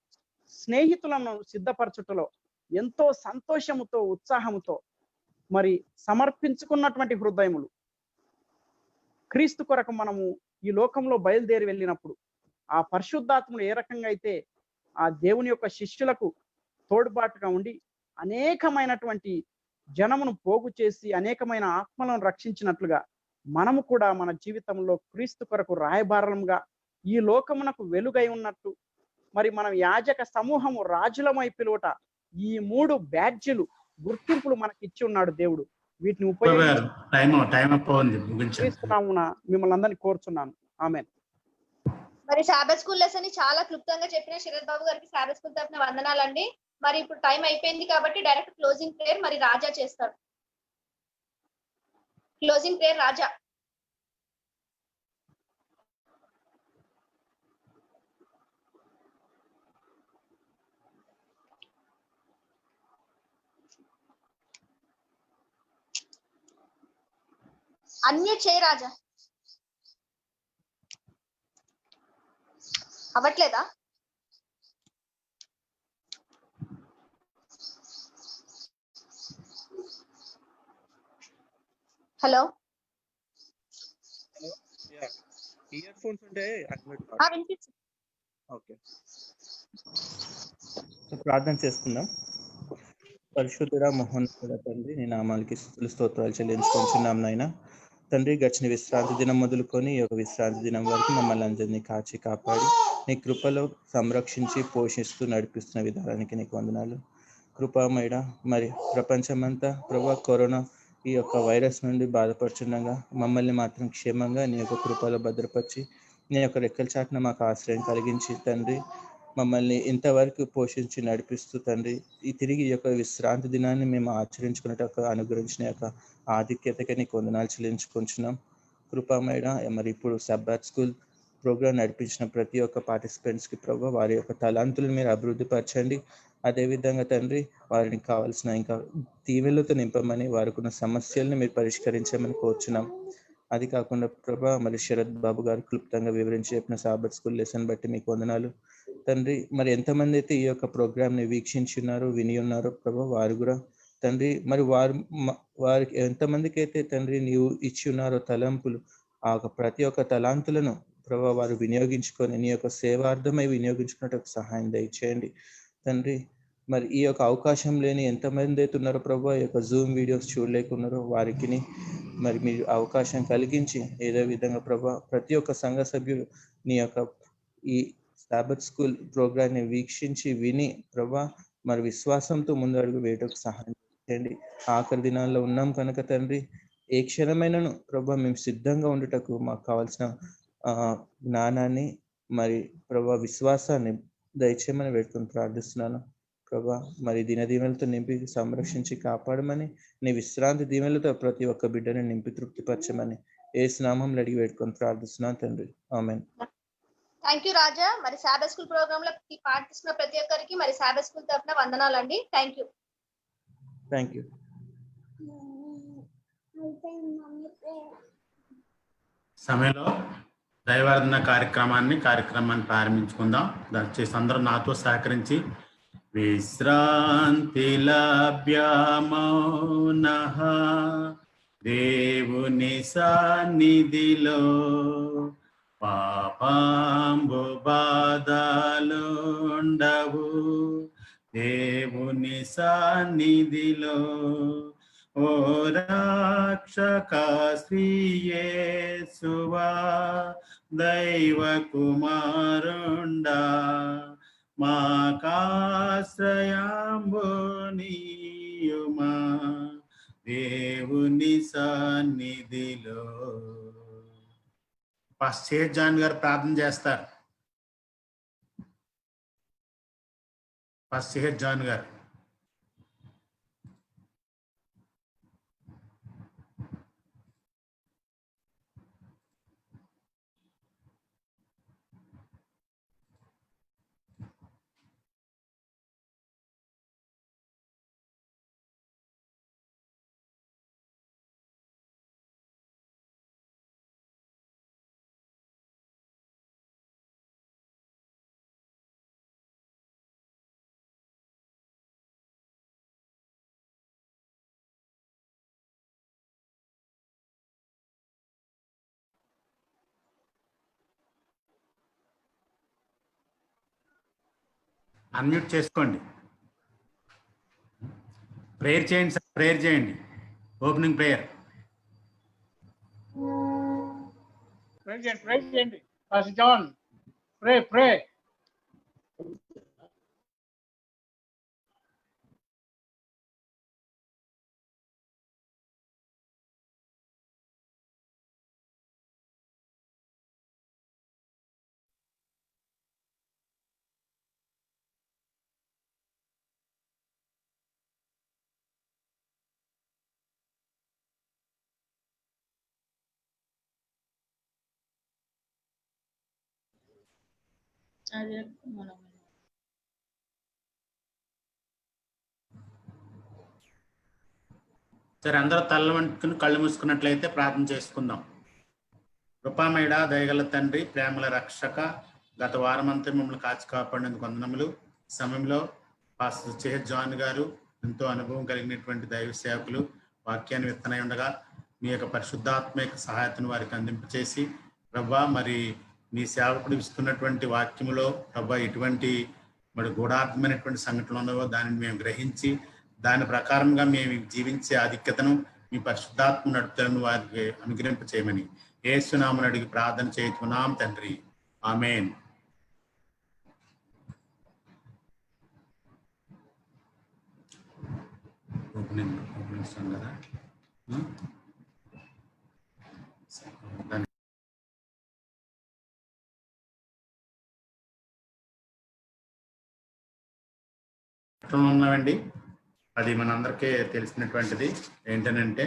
స్నేహితులను సిద్ధపరచుటలో ఎంతో సంతోషముతో, ఉత్సాహముతో మరి సమర్పించుకున్నటువంటి హృదయములు క్రీస్తు కొరకు మనము ఈ లోకంలో బయలుదేరి వెళ్ళినప్పుడు ఆ పరిశుద్ధాత్ముడు ఏ రకంగా అయితే ఆ దేవుని యొక్క శిష్యులకు తోడ్పాటుగా ఉండి అనేకమైనటువంటి జనమును పోగు చేసి అనేకమైన ఆత్మలను రక్షించినట్లుగా మనము కూడా మన జీవితంలో క్రీస్తు కొరకు రాయబారంగా ఈ లోకమునకు వెలుగై ఉన్నట్టు, మరి మనం యాజక సమూహము రాజులమై పిలువట, ఈ 3 బ్యాడ్జీలు, గుర్తింపులు మనకి ఇచ్చి ఉన్నాడు దేవుడు. వీటిని ఉపయోగిస్తున్నామున మిమ్మల్ని అందరినీ కోరుచున్నాను. ఆమేన్.
మరి సాబత్ స్కూల్ లెసన్ చాలా క్లుప్తంగా చెప్పిన శరత్ బాబు గారికి సాబత్ స్కూల్ తరఫున వందనాలండి. మరి ఇప్పుడు టైం అయిపోయింది కాబట్టి డైరెక్ట్ క్లోజింగ్ ప్రేయర్ మరి రాజా చేస్తాడు. క్లోజింగ్ ప్రేయర్ రాజా. అన్మ్యూట్ చేయి రాజా. అవ్వట్లేదా? హలో,
ఇయర్ ఫోన్స్ ఉంటే
వినిపిస్తుంది.
ఓకే, ప్రార్థన చేసుకుందాం. పరిశుద్ధుడ మహోన్నతుడ తండ్రి, నీ నామాలకి స్తుతులు స్తోత్రాలు చెల్లించుకుంటున్నాం నాయన. తండ్రి, గడిచిన విశ్రాంతి దినం మొదలుకొని ఈ యొక్క విశ్రాంతి దినం వరకు మమ్మల్ని అందరినీ కాచి కాపాడి నీ కృపలో సంరక్షించి పోషిస్తూ నడిపిస్తున్న విధానానికి నీకు వందనాలు. కృపామయుడ, మరి ప్రపంచమంతా ప్రభా కరోనా ఈ యొక్క వైరస్ నుండి బాధపడుచుండగా మమ్మల్ని మాత్రం క్షేమంగా నీ యొక్క కృపలో భద్రపరిచి నీ యొక్క రెక్కల చాటున మాకు ఆశ్రయం కలిగించి తండ్రి మమ్మల్ని ఇంతవరకు పోషించి నడిపిస్తూ తండ్రి ఈ తిరిగి ఈ యొక్క విశ్రాంతి దినాన్ని మేము ఆచరించుకున్నట్టు అనుగ్రహించిన యొక్క ఆధిక్యతకి నీకు వందనాలు చెల్లించుకుంటున్నాం. కృపామయుడ, మరి ఇప్పుడు సబ్బాత్ స్కూల్ ప్రోగ్రాం నడిపించిన ప్రతి ఒక్క పార్టిసిపెంట్స్కి ప్రభు వారి యొక్క తలాంతులను మీరు అభివృద్ధి పరచండి. అదేవిధంగా తండ్రి వారికి కావాల్సిన ఇంకా దీవెనలతో నింపమని, వారికి ఉన్న సమస్యలను మీరు పరిష్కరించమని కోరుచున్నాం. అది కాకుండా ప్రభా మరి శరత్ బాబు గారు క్లుప్తంగా వివరించి చెప్పిన సబ్బాత్ స్కూల్ లెసన్ బట్టి మీకు వందనాలు తండ్రి. మరి ఎంతమంది అయితే ఈ యొక్క ప్రోగ్రామ్ని వీక్షించి ఉన్నారో విని ఉన్నారో ప్రభా వారు కూడా తండ్రి మరి వారికి ఎంతమందికి అయితే తండ్రి నీవు ఇచ్చి ఉన్నారో తలంపులు, ఆ ప్రతి ఒక్క తలాంతులను ప్రభా వారు వినియోగించుకొని నీ యొక్క సేవార్థమై వినియోగించుకున్నట్టు సహాయం దయచేయండి తండ్రి. మరి ఈ యొక్క అవకాశం లేని ఎంతమంది అయితే ఉన్నారో ప్రభా ఈ యొక్క జూమ్ వీడియోస్ చూడలేకున్నారో వారికి మరి మీరు అవకాశం కలిగించి ఏదో విధంగా ప్రభా ప్రతి ఒక్క సంఘ సభ్యులు నీ యొక్క ఈ సబ్బాత్ స్కూల్ ప్రోగ్రాన్ని వీక్షించి విని ప్రభా మరి విశ్వాసంతో ముందు అడుగు వేయటకు సహాయం చేయండి. ఆఖరి దినాల్లో ఉన్నాం కనుక తండ్రి ఏ క్షణమైనను ప్రభా మేము సిద్ధంగా ఉండటకు మాకు కావాల్సిన జ్ఞానాన్ని మరి ప్రభా విశ్వాసాన్ని దయచేయమని వేడుకొని ప్రార్థిస్తున్నాను ప్రభా. మరి దినదీవెనలతో నింపి సంరక్షించి కాపాడమని, నీ విశ్రాంతి దీవెనలతో ప్రతి ఒక్క బిడ్డని నింపి తృప్తిపరచమని యేసు నామములో అడిగి వేడుకొని ప్రార్థిస్తున్నాను తండ్రి, ఆమేన్.
థ్యాంక్ యూ రాజా. మరి సబ్బాత్ స్కూల్ ప్రోగ్రామ్ లో పార్టిస్తున్న ప్రతి ఒక్కరికి మరి సబ్బాత్ స్కూల్ తరఫున వందనాలు అండి. Thank you.
Thank you.
సమయంలో దైవారాధన కార్యక్రమాన్ని ప్రారంభించుకుందాం. దయచేసి అందరూ నాతో సహకరించి విశ్రాంతి లభ్యమౌనః దేవుని సన్నిధిలో, పాపంబు బాధలుండవు దేవుని సన్నిధిలో. ఓ రక్షక శ్రీ యేసువా దైవ కుమారుండా, మాకాశ్రయాంబు నీయుమా దేవుని సన్నిధిలో. పాస్టర్ జాన్ గారు ప్రార్థన చేస్తారు. పాస్టర్ జాన్ గారు. అన్మ్యూట్ చేసుకోండి. ప్రేయర్ చేయండి సార్, ప్రేయర్ చేయండి. Opening prayer.
ప్రే చేయండి. Pastor John pray.
సరే, అందరూ తల్ల వంటుకుని కళ్ళు మూసుకున్నట్లయితే ప్రార్థన చేసుకుందాం. కృపామయుడా, దయగల తండ్రి, ప్రేమల రక్షక, గత వారమంతా మిమ్మల్ని కాచి కాపాడినందుకు వందనములు. సమయంలో పాస్టర్ చేహ్ జాన్ గారు ఎంతో అనుభవం కలిగినటువంటి దైవ సేవకులు వాక్యాన్ని విత్తనై ఉండగా మీ యొక్క పరిశుద్ధాత్మ యొక్క సహాయతను వారికి అందింపచేసి ప్రభా మరి నీ సేవకుడు ఇస్తున్నటువంటి వాక్యములో ప్రభా ఎటువంటి మరి గూఢార్థమైనటువంటి సంఘటనలు ఉన్నావో దానిని మేము గ్రహించి దాని ప్రకారంగా మేము జీవించే ఆధిక్యతను మీ పరిశుద్ధాత్మ నడుపులను వారికి అనుగ్రహింప చేయమని యేసు నామమున అడిగి ప్రార్థన చేయుచున్నాం తండ్రి, ఆమేన్. ఓపెనింగ్ కదా. ఉన్నామండి, అది మనందరికీ తెలిసినటువంటిది. ఏంటనంటే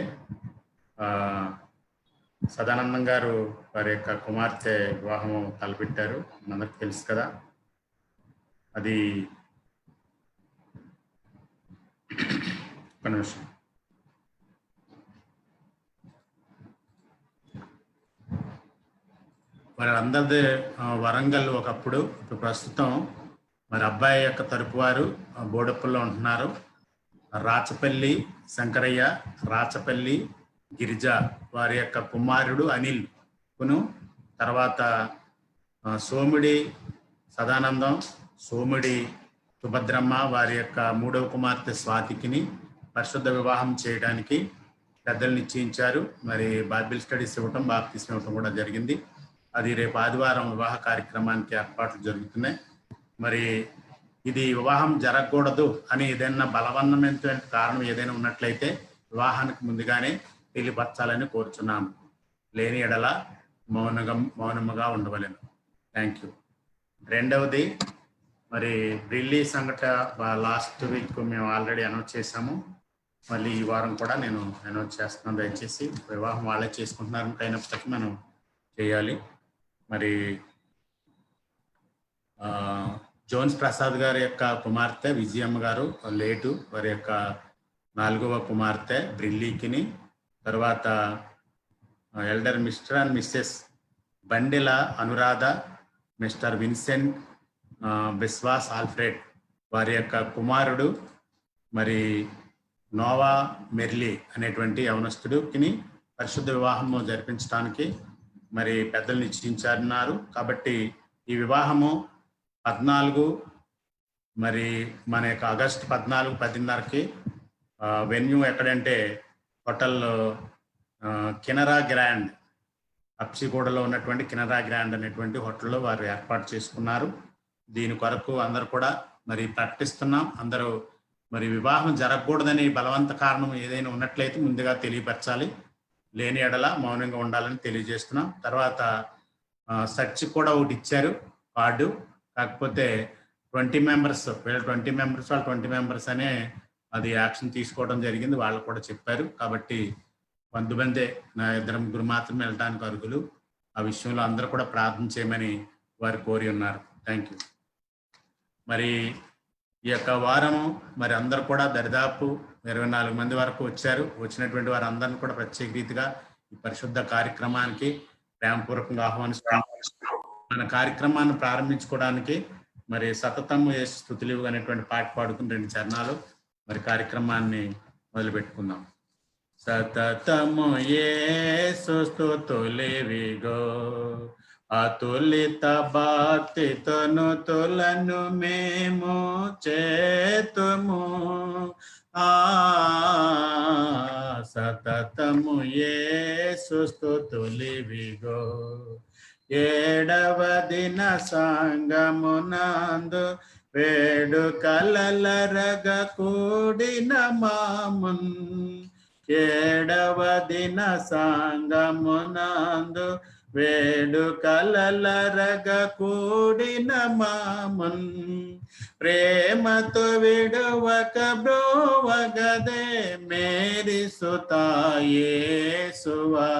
సదానందం గారు వారి యొక్క కుమార్తె వివాహము తలపెట్టారు, మనందరికి తెలుసు కదా. అది ఒక నిమిషం. వాళ్ళందరిది వరంగల్ ఒకప్పుడు, ఇప్పుడు ప్రస్తుతం మరి అబ్బాయి యొక్క తరపు వారు బోడప్పల్లో ఉంటున్నారు. రాచపల్లి శంకరయ్య, రాచపల్లి గిరిజ వారి యొక్క కుమారుడు అనిల్ కును, తర్వాత సోమిడి సదానందం, సోమిడి సుభద్రమ్మ వారి యొక్క మూడవ కుమార్తె స్వాతికిని పరిశుద్ధ వివాహం చేయడానికి పెద్దలు నిశ్చయించారు. మరి బైబిల్ స్టడీస్ ఇవ్వటం, బాప్తిస్మం ఇవ్వటం కూడా జరిగింది. అది రేపు ఆదివారం వివాహ కార్యక్రమానికి ఏర్పాట్లు జరుగుతున్నాయి. మరి ఇది వివాహం జరగకూడదు అని ఏదైనా బలవన్నమైన కారణం ఏదైనా ఉన్నట్లయితే వివాహానికి ముందుగానే తెలియపరచాలని కోరుచున్నాము. లేని ఎడల మౌనముగా ఉండవలెను. Thank you. రెండవది మరి ఢిల్లీ సంఘట లాస్ట్ వీక్ మేము ఆల్రెడీ అనౌన్స్ చేశాము. మళ్ళీ ఈ వారం కూడా నేను అనౌన్స్ చేస్తున్నాను. దయచేసి వివాహం వాళ్ళే చేసుకుంటున్నారు అయినప్పటికీ మనం చేయాలి. మరి జోన్స్ ప్రసాద్ గారి యొక్క కుమార్తె విజయమ్మ గారు లేటు, వారి యొక్క 4వ కుమార్తె బ్రిల్లీకిని, తర్వాత ఎల్డర్ మిస్టర్ అండ్ మిస్సెస్ బండిల Anuradha, mister Vincent Biswas Alfred వారి యొక్క కుమారుడు మరి నోవా మెర్లీ అనేటువంటి యవనస్తుడికి పరిశుద్ధ వివాహము జరిపించడానికి మరి పెద్దలు నిశ్చయించారన్నారు. కాబట్టి ఈ వివాహము 14 మరి మన యొక్క ఆగస్టు 14, 10:30కి వెన్యూ ఎక్కడంటే హోటల్ కెనరా గ్రాండ్, అప్సిగూడలో ఉన్నటువంటి కెనరా గ్రాండ్ అనేటువంటి హోటల్లో వారు ఏర్పాటు చేసుకున్నారు. దీని కొరకు అందరూ కూడా మరి ప్రకటిస్తున్నాం. అందరూ మరి వివాహం జరగకూడదని బలవంత కారణం ఏదైనా ఉన్నట్లయితే ముందుగా తెలియపరచాలి. లేని ఎడల మౌనంగా ఉండాలని తెలియజేస్తున్నాం. తర్వాత సర్చ్ కూడా ఒకటి ఇచ్చారు కార్డు, కాకపోతే 20 మెంబర్స్, వీళ్ళు 20 మెంబర్స్, వాళ్ళు 20 మెంబర్స్ అనే అది యాక్షన్ తీసుకోవడం జరిగింది. వాళ్ళు కూడా చెప్పారు. కాబట్టి 100 మందే, నా 2-3 మాత్రమే వెళ్ళడానికి అర్హులు. ఆ విషయంలో అందరూ కూడా ప్రార్థన చేయమని వారు కోరి ఉన్నారు. Thank you. మరి ఈ యొక్క వారము మరి అందరూ కూడా దరిదాపు 24 మంది వరకు వచ్చారు. వచ్చినటువంటి వారు అందరిని కూడా ప్రత్యేక రీతిగా ఈ పరిశుద్ధ కార్యక్రమానికి ప్రేమపూర్వకంగా ఆహ్వానిస్తున్నాం. మన కార్యక్రమాన్ని ప్రారంభించుకోవడానికి మరి సతతము యేసు స్తుతులివు అనేటువంటి పాట పాడుకుని 2 చరణాలు మరి కార్యక్రమాన్ని మొదలు పెట్టుకుందాం. సతతము యేసు స్తుతులివిగో, అతులిత భక్తితోను తులను మేము చేతుము. సతతము యేసు స్తుతులివిగో, 7వ దిన సంగమునందు వేడుకలరగ కూడిన మామున్. 7వ దిన సంగమునందు వేడుకలరగ కూడిన మామున్. ప్రేమతో విడువక బ్రోవగదే మేరీ సుతా యేసువా.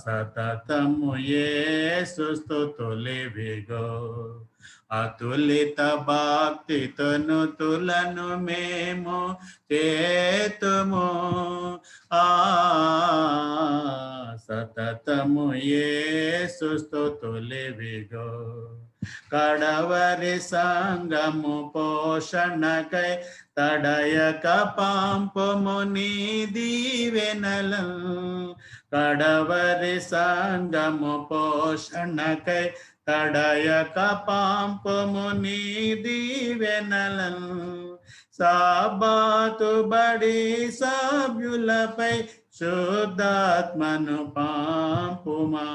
సతతము యేసు స్తుతులివిగో, అతులిత భక్తితోను తులను మేము చేతుము. సతతము యేసు స్తుతులివిగో, కడవరి సంగము పోషణకై తడయక పాంపము నీ దీవెనలం. కడవరి సంగము పోషణకై తడయక పాంపము నీ దీవెనలం. సాబాతు బడి సభ్యులపై శుద్ధాత్మను పాంపుమా.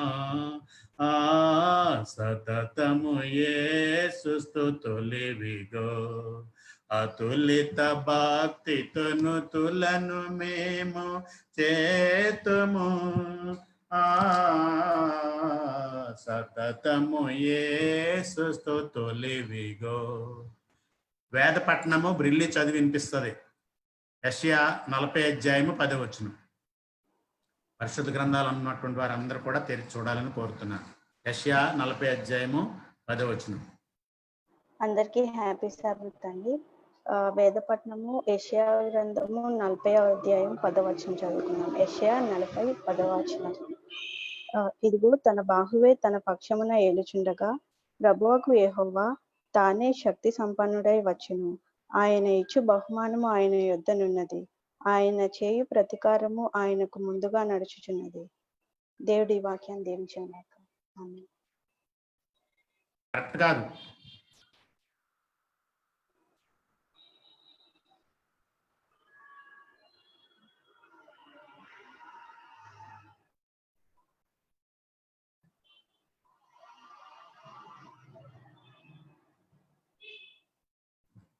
సతతము యేసు స్తుతులివిగో. అతులిత భక్తితోను తులను మేము చేతుము. సతతము యేసు స్తుతులివిగో. వేదపట్నము బ్రిల్లి చదివి వినిపిస్తుంది. యెషయా 40:10. పరిశుద్ధ గ్రంథాలు ఉన్నటువంటి వారందరూ కూడా తెరిచి చూడాలని కోరుతున్నాను. యెషయా 40:10.
అందరికీ హ్యాపీ సాబత్ అండి. వేదపట్నము యెషయా గ్రంథము 40:10 చదువుకున్నాం. యెషయా 40:10. ఇదిగో తన బాహువే తన పక్షమున ఏలుచుండగా ప్రభువకు యెహోవా తానే శక్తి సంపన్నుడై వచ్చును. ఆయన ఇచ్చు బహుమానము ఆయన యొద్దనున్నది. ఆయన చేయు ప్రతీకారము ఆయనకు ముందుగా నడుచుచున్నది. దేవుడి వాక్యాన్ని దీవించుగాక. ఆమేన్.
కరెక్ట్ కాదు.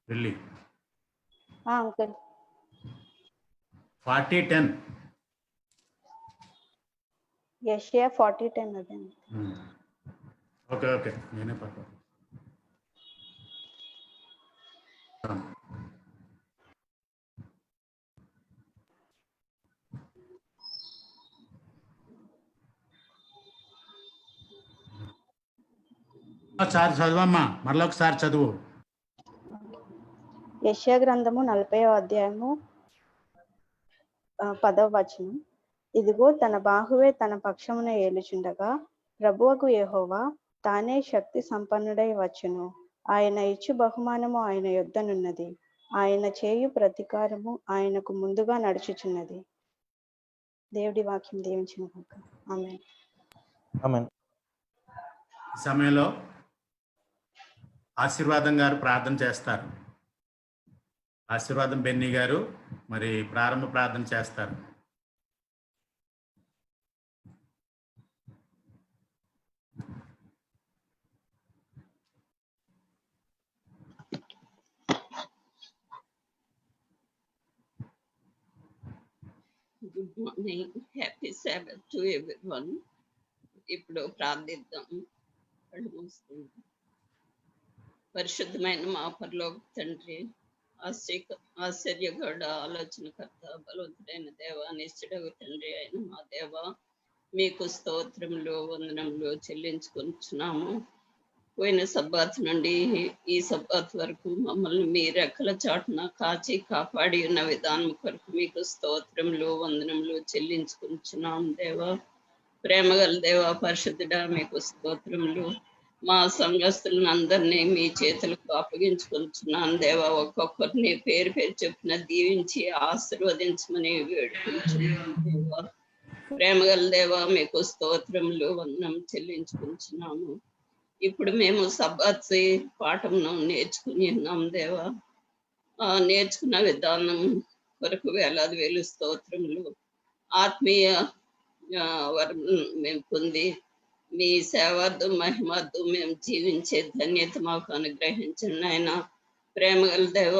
వెళ్ళి
అంకుల్
40:10.
యెషయా 40:10 అదే.
ఓకే నేనే పక్క. ఒకసారి చదువమ్మా, మరలా ఒకసారి చదువు.
యెషయా గ్రంథము 40:10. ఇదిగో తన బాహువే తన పక్షమున ఏలుచుండగా ప్రభువకు యెహోవా తానే శక్తి సంపన్నుడై వచ్చును. ఆయన ఇచ్చు బహుమానము ఆయన యొద్దనున్నది. ఆయన చేయు ప్రతీకారము ఆయనకు ముందుగా నడుచుచున్నది. దేవుడి వాక్యం దీవించును గాక. ఆమేన్.
ఆమేన్.
ఈ సమయంలో ఆశీర్వాదం గారు ప్రార్థన చేస్తారు. ఆశీర్వాదం బెన్నీ గారు మరి ప్రారంభ ప్రార్థన చేస్తారు.
Good morning, happy Sabbath to everyone. ఇప్పుడు ప్రార్థిద్దాం. కళ్ళు మూసుకుందాం. పరిశుద్ధమైన మా పరలోక తండ్రి, ఆశ్చర్యగడ ఆలోచనకర్త, బలవంతుడైన దేవ, నిశ్చయుడగు తండ్రి అయిన మా దేవ, మీకు స్తోత్రములు వందనములు చెల్లించుకుంటున్నాము. పోయిన సబ్బాత్ నుండి ఈ సబ్బాత్ వరకు మమ్మల్ని మీ రెక్కల చాటున కాచి కాపాడి ఉన్న విధానం కొరకు మీకు స్తోత్రములు వందనములు చెల్లించుకుంటున్నాం దేవ. ప్రేమగల దేవ, పరిశుద్ధుడా, మీకు స్తోత్రములు. మా సంఘస్థులను అందరినీ మీ చేతులకు అప్పగించుకుంటున్నాను దేవ. ఒక్కొక్కరిని పేరు పేరు చొప్పున దీవించి ఆశీర్వదించమని వేడుకుంటున్నాను దేవ. ప్రేమగల దేవ, మీకు స్తోత్రములు వందనం చెల్లించుకుంటున్నాము. ఇప్పుడు మేము సబ్బాత్ పాఠంను నేర్చుకుని ఉన్నాం దేవ. నేర్చుకున్న విధానం కొరకు వేలాది వేలు స్తోత్రములు. ఆత్మీయ వరం మేము పొంది మీ సేవార్థం మహిమార్థం మేము జీవించే ధన్యత మాకు అనుగ్రహించండి ఆయన. ప్రేమగల దేవ,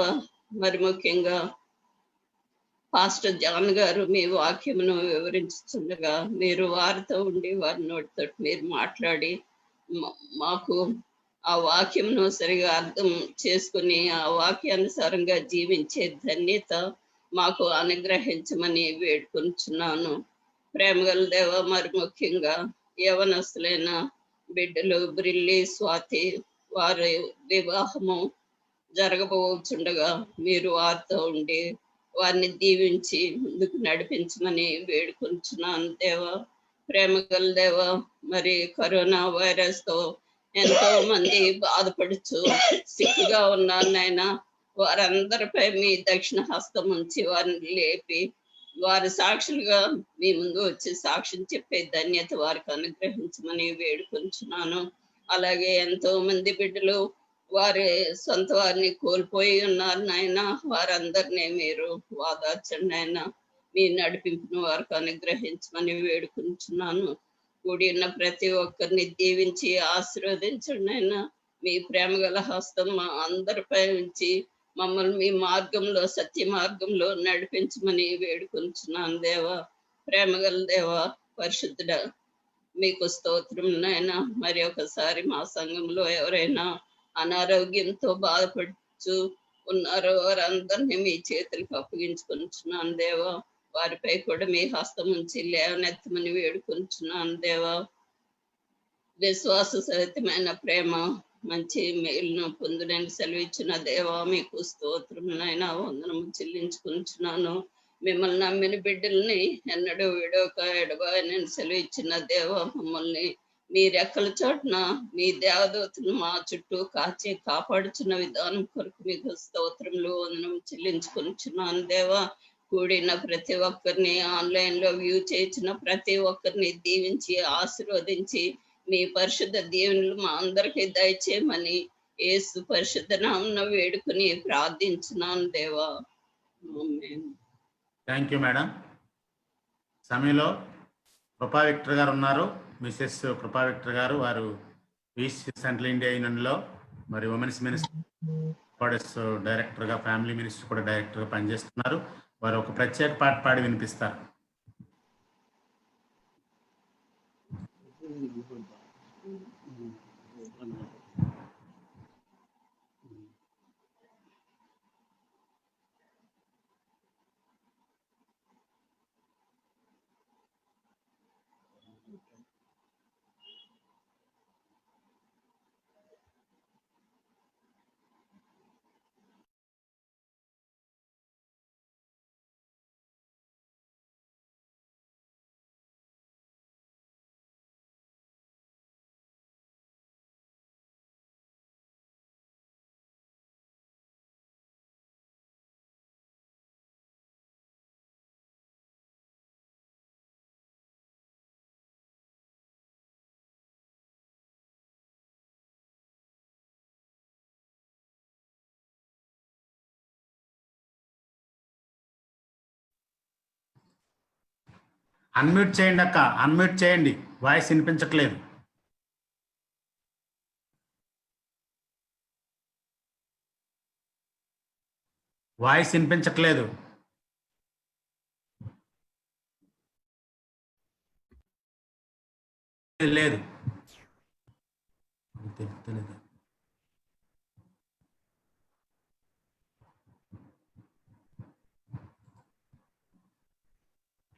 మరి ముఖ్యంగా పాస్టర్ జాన్ గారు మీ వాక్యమును వివరించుతుండగా మీరు వారితో ఉండి వారి నోటితో మీరు మాట్లాడి మాకు ఆ వాక్యంను సరిగా అర్థం చేసుకుని ఆ వాక్యానుసారంగా జీవించే ధన్యత మాకు అనుగ్రహించమని వేడుకొంచున్నాను. ప్రేమగల దేవ, మరి ముఖ్యంగా యవనస్తులైన బిడ్డలు బ్రిల్లి, స్వాతి, వారి వివాహము జరగబోచుండగా మీరు వారితో ఉండి వారిని దీవించి ముందుకు నడిపించమని వేడుకొంచున్నాను దేవ. ప్రేమగల దేవ, మరి కరోనా వైరస్ తో ఎంతో మంది బాధపడుచు సిక్కుగా ఉన్నారు నాయన. వారందరిపై మీ దక్షిణ హస్తం ఉంచి వారిని లేపి వారి సాక్షులుగా మీ ముందు వచ్చి సాక్ష్యం చెప్పే ధన్యత వారికి అనుగ్రహించమని వేడుకొంచున్నాను. అలాగే ఎంతో మంది బిడ్డలు వారి సొంత వారిని కోల్పోయి ఉన్నారు నాయన. వారందరినీ మీరు వాదార్చండి ఆయన. మీ నడిపింపును వారికి అనుగ్రహించమని వేడుకుంటున్నాను. కూడి ఉన్న ప్రతి ఒక్కరిని దీవించి ఆశీర్వదించండి ఆయన. మీ ప్రేమ గల హస్తం మా అందరిపై ఉంచి మమ్మల్ని మీ మార్గంలో సత్య మార్గంలో నడిపించమని వేడుకుంటున్నాను దేవా. ప్రేమగల దేవా, పరిశుద్ధుడా, మీకు స్తోత్రం నాయన. మరి ఒకసారి మా సంఘంలో ఎవరైనా అనారోగ్యంతో బాధపడుచు ఉన్నారో వారందరినీ మీ చేతులకు అప్పగించుకుంటున్నాను దేవా. వారిపై కూడా మీ హస్తం ఉంచి లేవనెత్తమని వేడుకుంటున్నాను దేవా. విశ్వాస సహితమైన ప్రేమ మంచి మేలును పొందునని సెలవిచ్చిన దేవా, మీకు స్తోత్రం నాయన. వందనము చెల్లించుకుంటున్నాను. మిమ్మల్ని నమ్మిన బిడ్డల్ని ఎన్నడూ విడవక ఎడబాయనని సెలవిచ్చిన దేవా, మమ్మల్ని మీ రెక్కల చోటున మీ దేవదూతను మా చుట్టూ కాచి కాపాడుచున్న విధానం కొరకు మీకు స్తోత్రములు వందనం చెల్లించుకుంటున్నాను దేవా. కూడిన ప్రతి ఒక్కరిని ఆన్లైన్ లో వ్యూ చేసిన ప్రతి ఒక్కరిని దీవించి ఆశీర్వదించి మీ పరిశుద్ధ దీవెనలు మా అందరికీ దయచేయమని యేసు పరిశుద్ధ నామమున వేడుకుని ప్రార్థించున్నాను దేవా. ఆమేన్.
Thank you madam. సమయంలో కృపా విక్టర్ గారు ఉన్నారు. మిసెస్ కృపా విక్టర్ గారు, వారు ఈస్ట్ సెంట్రల్ ఇండియా యూనియన్లో మరి ఉమెన్స్ మినిస్టర్ డైరెక్టర్గా, ఫ్యామిలీ మినిస్టర్ కూడా డైరెక్టర్గా పనిచేస్తున్నారు. వారు ఒక ప్రత్యేక పాట పాడి వినిపిస్తారు. అన్మ్యూట్ చేయండి అక్క, అన్మ్యూట్ చేయండి. వాయిస్ వినిపించట్లేదు. వాయిస్ వినిపించట్లేదు. లేదు, తెలుస్తలేదు.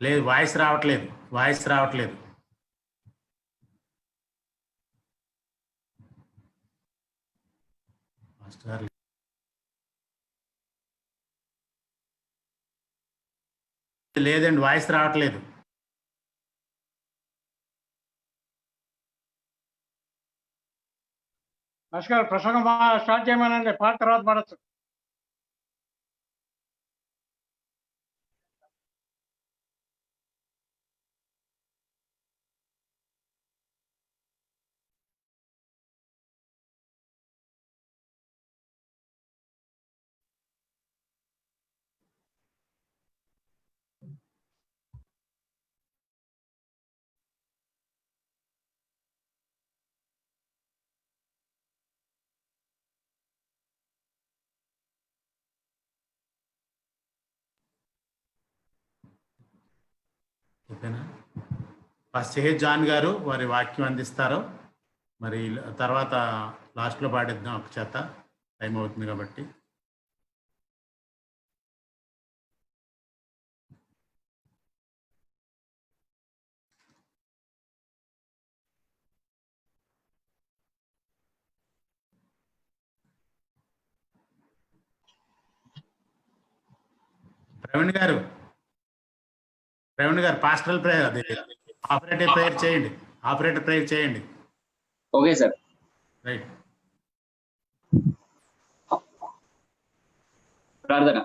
లేదు, వాయిస్ రావట్లేదు, వాయిస్ రావట్లేదు. లేదండి, వాయిస్ రావట్లేదు.
భాస్కర్ ప్రసంగం స్టార్ట్ చేయమనండి, పాట తర్వాత పాడచ్చు.
ఓకేనా? ఫస్ట్ షేహ్ జాన్ గారు వారి వాక్యం అందిస్తారు. మరి తర్వాత లాస్ట్లో పాడిద్దాం ఒక చేత, టైం అవుతుంది కాబట్టి. ప్రవీణ్ గారు పాస్టరల్ ప్రేయర్, అది ఆపరేటివ్ ప్రేయర్ చేయండి. ఆపరేటర్ ప్రేయర్ చేయండి.
Okay sir.
రైట్.
ప్రార్థన.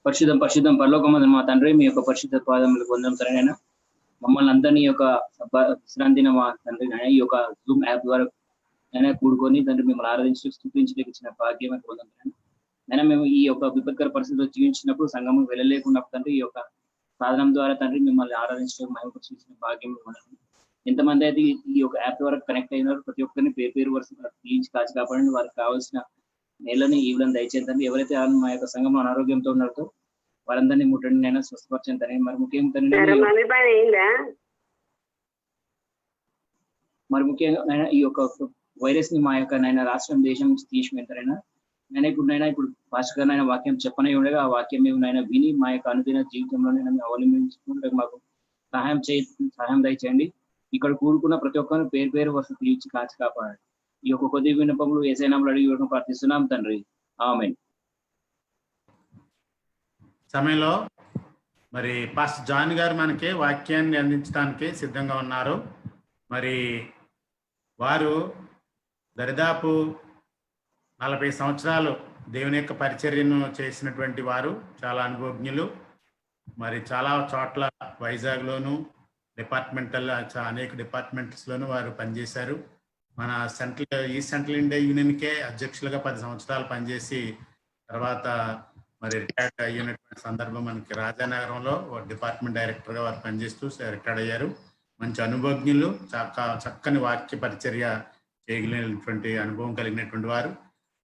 పరిశుద్ధం పరిశుద్ధం పరలోకమందున మా తండ్రి, మీ యొక్క పరిశుద్ధ పాదములు పొందాం సరేనైనా. మమ్మల్ని అందరినీ యొక్క విశ్రాంతిన మా తండ్రి ఈ యొక్క జూమ్ యాప్ ద్వారా అయినా కూడుకొని తండ్రి మిమ్మల్ని ఆరాధించి స్థుతించడానికి ఇచ్చిన భాగ్యం అని పొందాం సరేనా. అయినా మేము ఈ యొక్క విపత్కర పరిస్థితిలో జీవించినప్పుడు సంఘము వెళ్ళలేకున్నప్పుడు తండ్రి ఈ యొక్క సాధనం ద్వారా తండ్రి మిమ్మల్ని ఆరాధించడం మహిమపరిచిన భాగ్యం పొందాం. ఎంతమంది అయితే ఈ యొక్క యాప్ ద్వారా కనెక్ట్ అయినారు ప్రతి ఒక్కరిని పేరు పేరు వరుస తీయించి కాచి కాపాడండి. వారికి కావాల్సిన నేలని ఈవులను దయచేద్దండి. ఎవరైతే మా యొక్క సంఘంలో అనారోగ్యంతో ఉన్నారో వారందరినీ ముట్టండి నైనా, స్వస్థపరచండి తండ్రి. మరి ముఖ్యంగా నైనా ఈ యొక్క వైరస్ ని మా యొక్క నైనా రాష్ట్రం దేశం నుంచి తీసివేంతరైనా నైనా ఇప్పుడు భాషగా నైనా వాక్యం చెప్పనే ఉండగా ఆ వాక్యం మేము నైనా విని మా యొక్క అనుదిన జీవితంలోనైనా మేము అవలంబించుకుంటే మాకు సహాయం దయచేయండి. ఇక్కడ కూడుకున్న ప్రతి ఒక్కరిని పేరు పేరు వరుస తీర్చి కాచి కాపాడండి. ఈ యొక్క కొద్ది విన్నపములు యేసయ్య నామములో అడిగి ప్రార్థిస్తున్నాం తండ్రి, ఆమేన్.
సమయంలో మరి పాస్టర్ జాన్ గారు మనకి వాక్యాన్ని అందించడానికి సిద్ధంగా ఉన్నారు. మరి వారు దరిదాపు 40 సంవత్సరాలు దేవుని యొక్క పరిచర్యను చేసినటువంటి వారు, చాలా అనుభవజ్ఞులు. మరి చాలా చోట్ల వైజాగ్లోను అనేక డిపార్ట్మెంట్స్లోనూ వారు పనిచేశారు. మన ఈస్ట్ సెంట్రల్ ఇండియా యూనియన్కే అధ్యక్షులుగా 10 సంవత్సరాలు పనిచేసి తర్వాత మరి రిటైర్డ్ అయినటువంటి సందర్భం మనకి రాజానగరంలో డిపార్ట్మెంట్ డైరెక్టర్గా వారు పనిచేస్తూ రిటైర్డ్ అయ్యారు. మంచి అనుభవజ్ఞులు, చక్కని వాక్య పరిచర్య చేయగలిగినటువంటి అనుభవం కలిగినటువంటి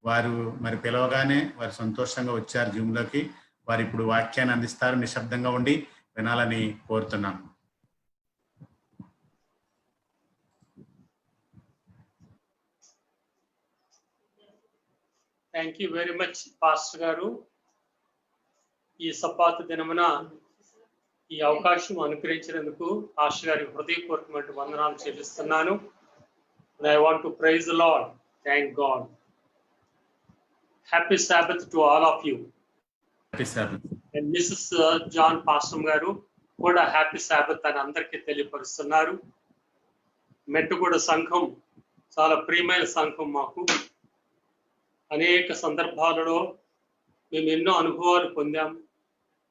వారు మరి పిలవగానే వారు సంతోషంగా వచ్చారు జూమ్లోకి. వారు ఇప్పుడు వాక్యాన్ని అందిస్తారు. నిశ్శబ్దంగా ఉండి వినాలని కోరుతున్నాను.
Thank you very much pastor గారు. ఈ సబ్బాతు దినమున ఈ అవకాశం అనుగ్రహించినందుకు పాస్టర్ గారికి హృదయపూర్వకమైన వందనాలు చెల్లిస్తున్నాను. I want to praise the Lord. Thank God. Happy Sabbath to all of you.
Happy Sabbath.
And Mrs John pastor గారు కూడా హ్యాపీ సాబత్ అని అందరికీ తెలియపరుస్తున్నారు. మెట్టుగూడ సంఘం చాలా ప్రియమైన సంఘం మాకు. అనేక సందర్భాలలో మేము ఎన్నో అనుభవాలు పొందాం.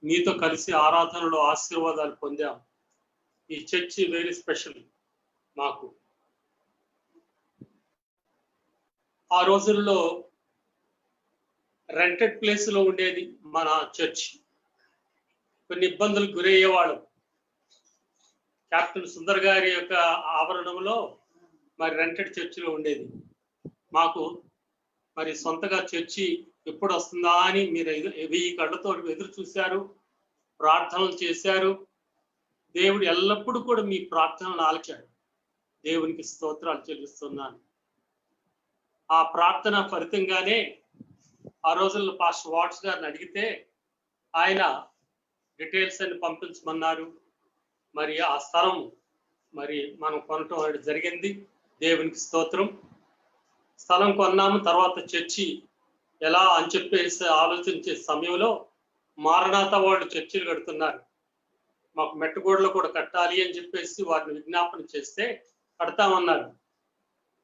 మీతో కలిసి ఆరాధనలో ఆశీర్వాదాలు పొందాం. ఈ చర్చి వెరీ స్పెషల్ మాకు. ఆ రోజుల్లో రెంటెడ్ ప్లేస్ లో ఉండేది మన చర్చ్. కొన్ని ఇబ్బందులకు గురయ్యేవాళ్ళం. కెప్టెన్ సుందర్ గారి యొక్క ఆవరణంలో మరి రెంటెడ్ చర్చిలో ఉండేది. మాకు మరి సొంతగా చర్చి ఎప్పుడు వస్తుందా అని మీరు 1000 కళ్ళతో ఎదురు చూశారు, ప్రార్థనలు చేశారు. దేవుడు ఎల్లప్పుడూ కూడా మీ ప్రార్థనలు ఆలచాడు. దేవునికి స్తోత్రాలు చెల్లిస్తున్నాను. ఆ ప్రార్థన ఫలితంగానే ఆ రోజుల్లో పాస్టర్ వాట్స్ గారిని అడిగితే ఆయన డీటెయిల్స్ అన్ని పంపించమన్నారు. మరి ఆ స్థలం మరి మనం కొనటం అనేది జరిగింది. దేవునికి స్తోత్రం. స్థలం కొన్నాము. తర్వాత చర్చి ఎలా అని చెప్పేసి ఆలోచించే సమయంలో మారణాత వాళ్ళు చర్చిలు కడుతున్నారు. మాకు మెట్టుగూడలో కూడా కట్టాలి అని చెప్పేసి వారిని విజ్ఞాపన చేస్తే కడతామన్నారు.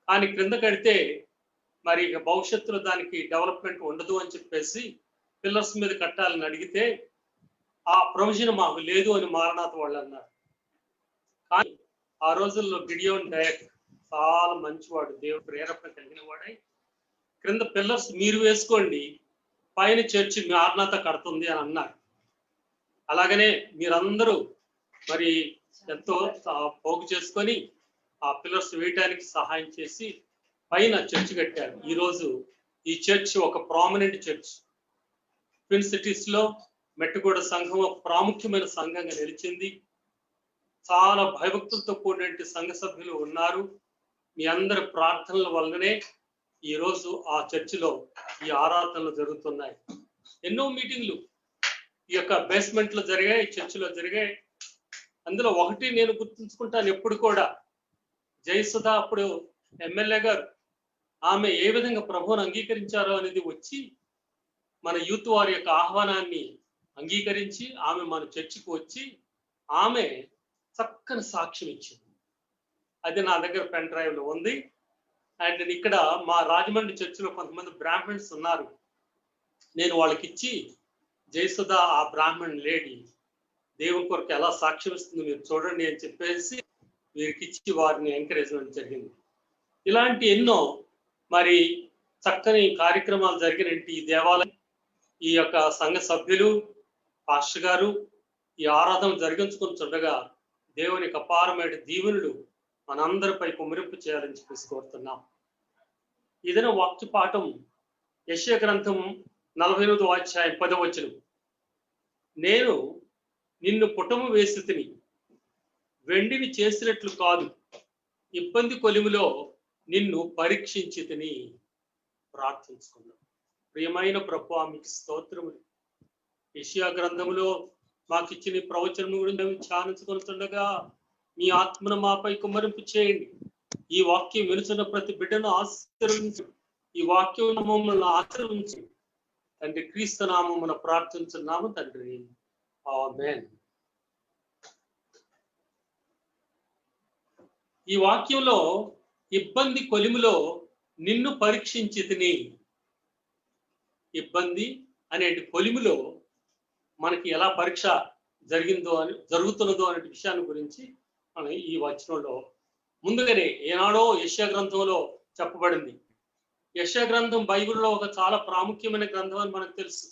కానీ క్రింద కడితే మరి ఇక భవిష్యత్తులో దానికి డెవలప్మెంట్ ఉండదు అని చెప్పేసి పిల్లర్స్ మీద కట్టాలని అడిగితే ఆ ప్రొవిజన్ మాకు లేదు అని మారణాత వాళ్ళు అన్నారు. కానీ ఆ రోజుల్లో గిడియోన్ డయక్ చాలా మంచివాడు, దేవుడు ప్రేరేపణ కలిగిన వాడై క్రింద పిల్లర్స్ మీరు వేసుకోండి, పైన చర్చి మారణాత కడుతుంది అని అన్నారు. అలాగనే మీరందరూ మరి ఎంతో పోగు చేసుకొని ఆ పిల్లర్స్ వేయడానికి సహాయం చేసి పైన చర్చ్ కట్టారు. ఈరోజు ఈ చర్చ్ ఒక ప్రామినెంట్ చర్చ్. ట్విన్ సిటీస్ లో మెట్టుగూడ సంఘం ఒక ప్రాముఖ్యమైన సంఘంగా నిలిచింది. చాలా భయభక్తులతో కూడిన సంఘ సభ్యులు ఉన్నారు. మీ అందరి ప్రార్థనల వల్లనే ఈరోజు ఆ చర్చిలో ఈ ఆరాధనలు జరుగుతున్నాయి. ఎన్నో మీటింగ్లు ఈ యొక్క బేస్మెంట్ లో జరిగాయి, చర్చిలో జరిగాయి. అందులో ఒకటి నేను గుర్తుంచుకుంటాను ఎప్పుడు కూడా, జయసుధ అప్పుడు ఎమ్మెల్యే గారు ఆమె ఏ విధంగా ప్రభువుని అంగీకరించారో అనేది వచ్చి మన యూత్ వారి యొక్క ఆహ్వానాన్ని అంగీకరించి ఆమె మన చర్చికి వచ్చి ఆమె చక్కని సాక్ష్యం ఇచ్చింది. అది నా దగ్గర పెన్ డ్రైవ్ లో ఉంది. అండ్ ఇక్కడ మా రాజమండ్రి చర్చిలో కొంతమంది బ్రాహ్మణ్స్ ఉన్నారు. నేను వాళ్ళకి ఇచ్చి జయసుధ ఆ బ్రాహ్మణ్ లేడీ దేవుని కొరకు ఎలా సాక్ష్యం ఇస్తుంది మీరు చూడండి అని చెప్పేసి వీరికి ఇచ్చి వారిని ఎంకరేజ్మెంట్ జరిగింది. ఇలాంటి ఎన్నో మరి చక్కని కార్యక్రమాలు జరిగినట్టు ఈ దేవాలయం, ఈ యొక్క సంఘ సభ్యులు, పాస్టర్ గారు ఈ ఆరాధన జరిగించుకుంటుండగా దేవుని అపారమైన దీవెనలు మనందరిపై కుమరింపు చేయాలని చెప్పేసి కోరుతున్నాం. ఏదైనా వాక్య పాఠం యెషయా గ్రంథం 48వ అధ్యాయం 10వ వచనం. నేను నిన్ను పుటము వేసి తిని వెండిని చేసినట్లు కాదు, ఇబ్బంది కొలిమిలో నిన్ను పరీక్షించి తిని ప్రార్థించుకున్నాం. ప్రియమైన ప్రభువా మీకు స్తోత్రములు. యెషయా గ్రంథములో మాకు ఇచ్చిన ప్రవచనం గురించి మేము ధ్యానించుకుంటుండగా మీ ఆత్మను మాపై కుమ్మరింపు చేయండి. ఈ వాక్యం వెలుచున్న ప్రతి బిడ్డను ఆశీర్వదించు. ఈ వాక్యం మమ్మల్ని ఆశీర్వదించు తండ్రి. క్రీస్తు నామమున ప్రార్థించున్నాము తండ్రి. ఆమేన్. ఈ వాక్యంలో ఇబ్బంది కొలిమిలో నిన్ను పరీక్షించి తిని, ఇబ్బంది అనేటి కొలిమిలో మనకి ఎలా పరీక్ష జరుగుతున్నదో అనే విషయాన్ని గురించి మనం ఈ వచనంలో ముందుగానే ఏనాడో యెషయా గ్రంథంలో చెప్పబడింది. యెషయా గ్రంథం బైబిల్లో ఒక చాలా ప్రాముఖ్యమైన గ్రంథం అని మనకు తెలుసు.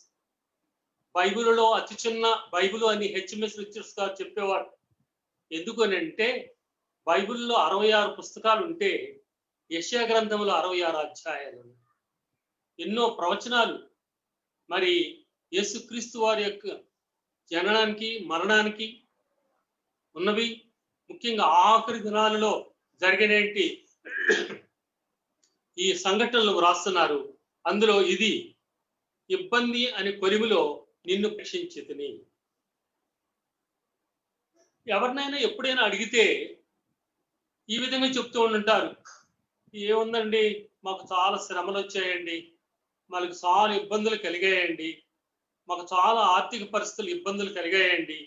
బైబిల్లో అతి చిన్న బైబిల్ అని హెచ్ఎంఎస్ రిచర్డ్స్ గారు చెప్పేవారు. ఎందుకు అని అంటే బైబిల్లో 66 పుస్తకాలు ఉంటే యెషయా గ్రంథంలో 66 అధ్యాయాలు, ఎన్నో ప్రవచనాలు మరి యేసుక్రీస్తు వారి యొక్క జననానికి మరణానికి ఉన్నవి. ముఖ్యంగా ఆఖరి దినాలలో జరిగినటువంటి ఈ సంఘటనలు రాస్తున్నారు. అందులో ఇది ఇబ్బంది అనే కొలిమిలో నిన్ను పరీక్షించి తిని. ఎవరినైనా ఎప్పుడైనా అడిగితే ఈ విధంగా చెప్తూ ఉంటుంటారు, ఏముందండి మాకు చాలా శ్రమలు వచ్చాయండి, మనకు చాలా ఇబ్బందులు కలిగాయండి, మాకు చాలా ఆర్థిక పరిస్థితులు ఇబ్బందులు కలిగాయండి,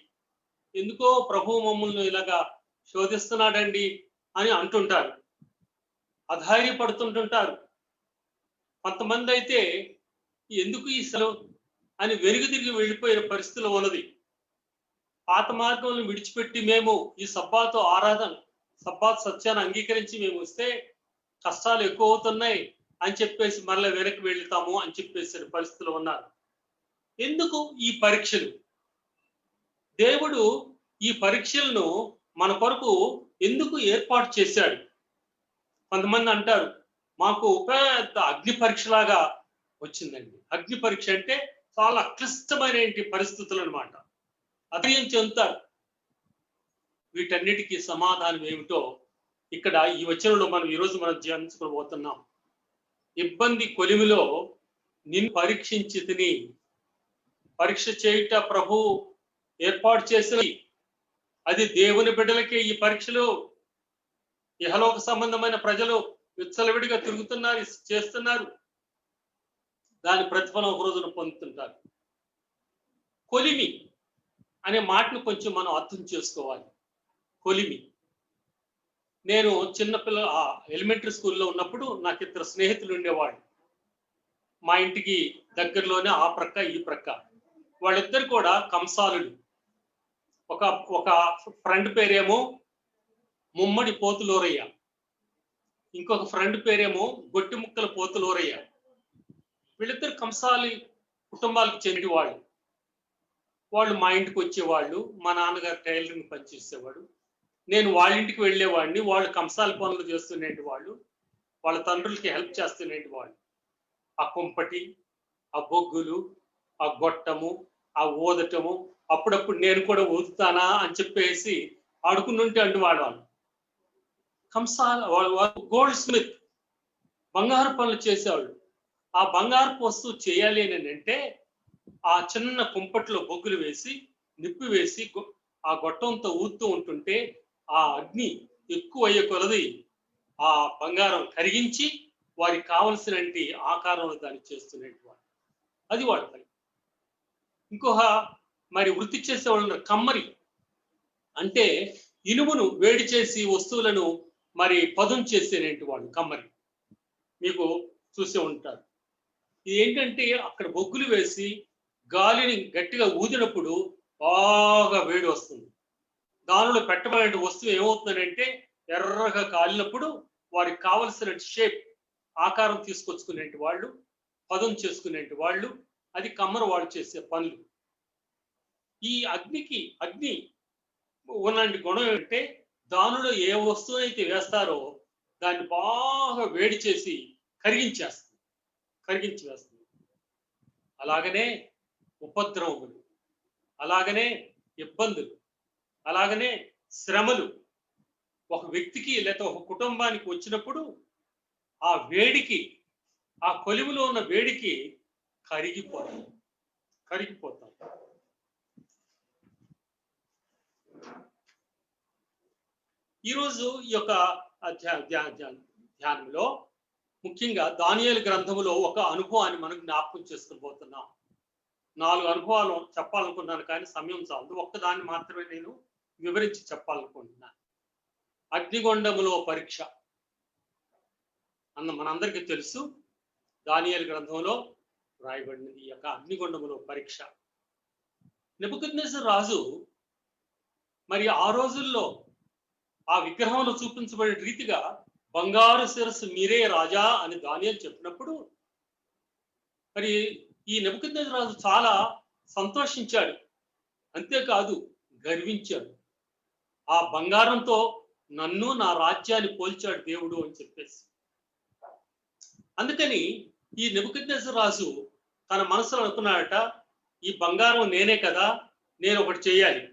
ఎందుకో ప్రభు మమ్మల్ని ఇలాగా శోధిస్తున్నాడండి అని అంటుంటారు, అధైర్యపడుతుంటుంటారు. కొంతమంది అయితే ఎందుకు ఈ సెలవు అని వెనుక తిరిగి వెళ్ళిపోయిన పరిస్థితిలో ఉన్నది. పాత మార్గంలో విడిచిపెట్టి మేము ఈ సబ్బాతు ఆరాధన, సబ్బాత్ సత్యాన్ని అంగీకరించి మేము వస్తే కష్టాలు ఎక్కువ అవుతున్నాయి అని చెప్పేసి మళ్ళీ వెనక్కి వెళ్తాము అని చెప్పేసి పరిస్థితులు ఉన్నారు. ఎందుకు ఈ పరీక్షలు? దేవుడు ఈ పరీక్షలను మన కొరకు ఎందుకు ఏర్పాటు చేశాడు? కొంతమంది అంటారు మాకు పెద్ద అగ్ని పరీక్షలాగా వచ్చిందండి. అగ్ని పరీక్ష అంటే చాలా క్లిష్టమైన పరిస్థితులు అనమాట. అధైర్యం చెందుతారు. వీటన్నిటికీ సమాధానం ఏమిటో ఇక్కడ ఈ వచనంలో మనం ఈరోజు మనం ధ్యానించుకోబోతున్నాం. ఇబ్బంది కొలిమిలో నిన్ను పరీక్షించి తిని. పరీక్ష చేయుట ప్రభు ఏర్పాటు చేసిన, అది దేవుని బిడ్డలకే ఈ పరీక్షలు. ఇహలోక సంబంధమైన ప్రజలు విచ్చలవిడిగా తిరుగుతున్నారు, చేస్తున్నారు, దాని ప్రతిఫలం ఒక రోజున పొందుతుంటారు. కొలిమి అనే మాటను కొంచెం మనం అర్థం చేసుకోవాలి. కొలిమి. నేను చిన్నపిల్ల ఎలిమెంటరీ స్కూల్లో ఉన్నప్పుడు నాకు 2 స్నేహితులు ఉండేవాళ్ళు. మా ఇంటికి దగ్గరలోనే ఆ ప్రక్క ఈ ప్రక్క. వాళ్ళిద్దరు కూడా కంసాలుడు. ఒక ఫ్రెండ్ పేరేమో ముమ్మడి పోతులోరయ్య, ఇంకొక ఫ్రెండ్ పేరేమో గొట్టి ముక్కల పోతులోరయ్య. వీళ్ళిద్దరు కంసాలి కుటుంబాలకు చెందిన వాళ్ళు. వాళ్ళు మా ఇంటికి వచ్చేవాళ్ళు. మా నాన్నగారు టైలరింగ్ పనిచేసేవాడు. నేను వాళ్ళ ఇంటికి వెళ్ళేవాడిని. వాళ్ళు కంసాలి పనులు చేస్తున్నటువంటి వాళ్ళు, వాళ్ళ తండ్రులకి హెల్ప్ చేస్తున్నటువంటి వాళ్ళు. ఆ కుంపటి, ఆ బొగ్గులు, ఆ గొట్టము, ఆ ఊదటము, అప్పుడప్పుడు నేను కూడా ఊదుతానా అని చెప్పేసి ఆడుకుంటుంటే అంటువాడు వాళ్ళు. కంసాల గోల్డ్ స్మిత్, బంగారు పనులు చేసేవాళ్ళు. ఆ బంగారు వస్తువు చేయాలి అని అంటే ఆ చిన్న కుంపట్లో బొగ్గులు వేసి నిప్పు వేసి ఆ గొట్టంతో ఊదుతూ ఉంటుంటే ఆ అగ్ని ఎక్కువ అయ్యే కొలది ఆ బంగారం కరిగించి వారికి కావలసిన ఆకారంలో దాన్ని చేస్తున్నట్టు వాళ్ళు. అది వాళ్ళ పని. ఇంకొక మరి వృత్తి చేసేవాళ్ళు కమ్మరి, అంటే ఇనుమును వేడి చేసి వస్తువులను మరి పదును చేసేటువంటి వాళ్ళు కమ్మరి. మీకు చూసే ఉంటారు. ఇది ఏంటంటే అక్కడ బొగ్గులు వేసి గాలిని గట్టిగా ఊదినప్పుడు బాగా వేడి వస్తుంది. దానిలో పెట్టబడిన వస్తువు ఏమవుతుందంటే ఎర్రగా కాలినప్పుడు వారికి కావలసిన షేప్, ఆకారం తీసుకొచ్చుకునే వాళ్ళు, పదం చేసుకునే వాళ్ళు, అది కమ్మర వాళ్ళు చేసే పనులు. ఈ అగ్ని ఉన్నంటి గుణం ఏంటంటే దానిలో ఏ వస్తువు అయితే వేస్తారో దాన్ని బాగా వేడి చేసి కరిగించి వేస్తుంది. అలాగనే ఉపద్రవములు, అలాగనే ఇబ్బందులు, అలాగనే శ్రమలు ఒక వ్యక్తికి లేదా ఒక కుటుంబానికి వచ్చినప్పుడు ఆ వేడికి, ఆ కొలిమిలో ఉన్న వేడికి కరిగిపోతాం. ఈరోజు ఈ యొక్క ధ్యానంలో ముఖ్యంగా దానియేలు గ్రంథములో ఒక అనుభవాన్ని మనం జ్ఞాపకం చేసుకుని పోతున్నాం. 4 అనుభవాలు చెప్పాలనుకున్నాను కానీ సమయం చాలదు. ఒక్కదాన్ని మాత్రమే నేను వివరించి చెప్పాలనుకుంటున్నాను. అగ్నిగొండములో పరీక్ష మనందరికీ తెలుసు. దానియేలు గ్రంథంలో రాయబడినది ఈ యొక్క అగ్నిగొండములో పరీక్ష. నెబుకద్నెజర్ రాజు మరి ఆ రోజుల్లో ఆ విగ్రహంలో చూపించబడిన రీతిగా బంగారు శిరస్సు మీరే రాజా అని దానియేలు చెప్పినప్పుడు మరి ఈ నెబుకద్నెజర్ రాజు చాలా సంతోషించాడు. అంతేకాదు గర్వించాడు. ఆ బంగారంతో నన్ను, నా రాజ్యాన్ని పోల్చాడు దేవుడు అని చెప్పేసి. అందుకని ఈ నెబుకద్నెజర్ రాజు తన మనసులో అనుకున్నాడట, ఈ బంగారం నేనే కదా, నేను ఒకటి చేయాలి.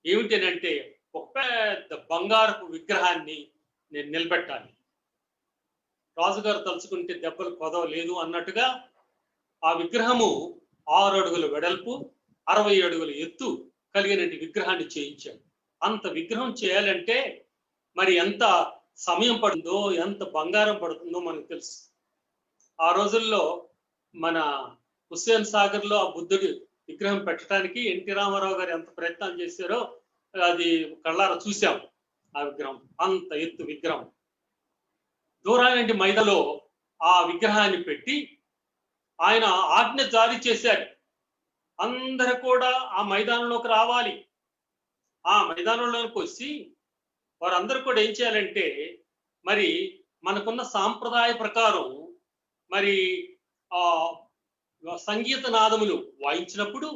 ఏమిటంటే ఒక పెద్ద బంగారపు విగ్రహాన్ని నేను నిలబెట్టాలి. రాజుగారు తలుచుకుంటే దెబ్బలు కొదవలేదు అన్నట్టుగా ఆ విగ్రహము 6 అడుగుల వెడల్పు, 60 అడుగుల ఎత్తు కలిగినటువంటి విగ్రహాన్ని చేయించాడు. అంత విగ్రహం చేయాలంటే మరి ఎంత సమయం పడుతుందో, ఎంత బంగారం పడుతుందో మనకు తెలుసు. ఆ రోజుల్లో మన హుస్సేన్ సాగర్ లో ఆ బుద్ధుడి విగ్రహం పెట్టడానికి ఎన్టీ రామారావు గారు ఎంత ప్రయత్నాలు చేశారో అది కళ్ళారా చూసాం. ఆ విగ్రహం అంత ఎత్తు విగ్రహం దూరాలంటి మైదాలో ఆ విగ్రహాన్ని పెట్టి ఆయన ఆజ్ఞ జారీ చేశారు. అందరూ కూడా ఆ మైదానంలోకి రావాలి. ఆ మైదానంలోకి వచ్చి వారందరూ కూడా ఏం చేయాలంటే మరి మనకున్న సాంప్రదాయ ప్రకారం మరి ఆ సంగీత నాదములు వాయించినప్పుడు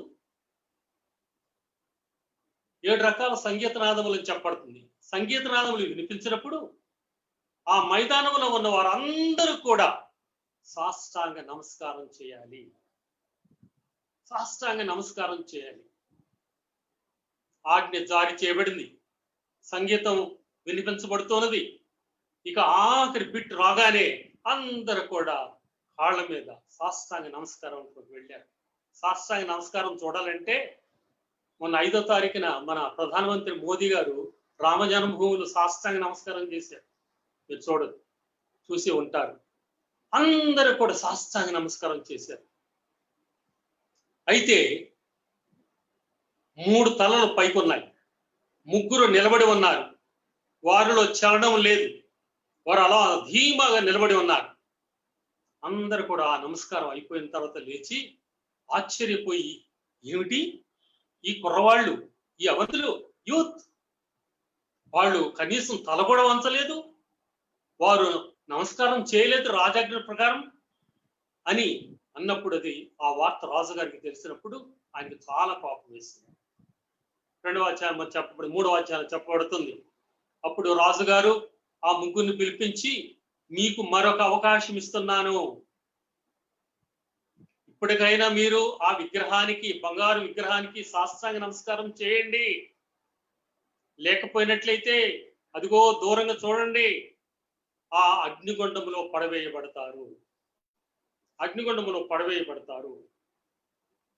7 రకాల సంగీత నాదములను చెప్పబడుతుంది. సంగీత నాదములు వినిపించినప్పుడు ఆ మైదానంలో ఉన్న వారందరూ కూడా సాష్టాంగ నమస్కారం చేయాలి. ఆజ్ఞ జారీ చేయబడింది. సంగీతం వినిపించబడుతున్నది. ఇక ఆఖరి బిట్ రాగానే అందరూ కూడా కాళ్ళ మీద సాష్టాంగ నమస్కారం వెళ్ళారు. సాష్టాంగ నమస్కారం చూడాలంటే మొన్న 5వ తారీఖున మన ప్రధానమంత్రి మోదీ గారు రామ జన్మభూములు సాష్టాంగ నమస్కారం చేశారు. మీరు చూసి ఉంటారు. అందరూ కూడా సాష్టాంగ నమస్కారం చేశారు. అయితే 3 తలలు పైకున్నాయి. 3 నిలబడి ఉన్నారు. వారిలో చలనం లేదు. వారు అలా ధీమాగా నిలబడి ఉన్నారు. అందరూ కూడా ఆ నమస్కారం అయిపోయిన తర్వాత లేచి ఆశ్చర్యపోయి, ఏమిటి ఈ కుర్రవాళ్ళు, ఈ అవతులు యూత్, వాళ్ళు కనీసం తల కూడా వంచలేదు, వారు నమస్కారం చేయలేదు రాజాజ్ఞ ప్రకారం అని అన్నప్పుడు అది ఆ వార్త రాజుగారికి తెలిసినప్పుడు ఆయనకు చాలా కోపం వేసింది. 2వ అధ్యాయం చెప్పబడి 3వ అధ్యాయం చెప్పబడుతుంది. అప్పుడు రాజుగారు ఆ 3 పిలిపించి, మీకు మరొక అవకాశం ఇస్తున్నాను. ఇప్పటికైనా మీరు ఆ విగ్రహానికి, బంగారు విగ్రహానికి సాష్టాంగ నమస్కారం చేయండి. లేకపోయినట్లయితే అదిగో దూరంగా చూడండి, ఆ అగ్నిగుండములో పడవేయబడతారు.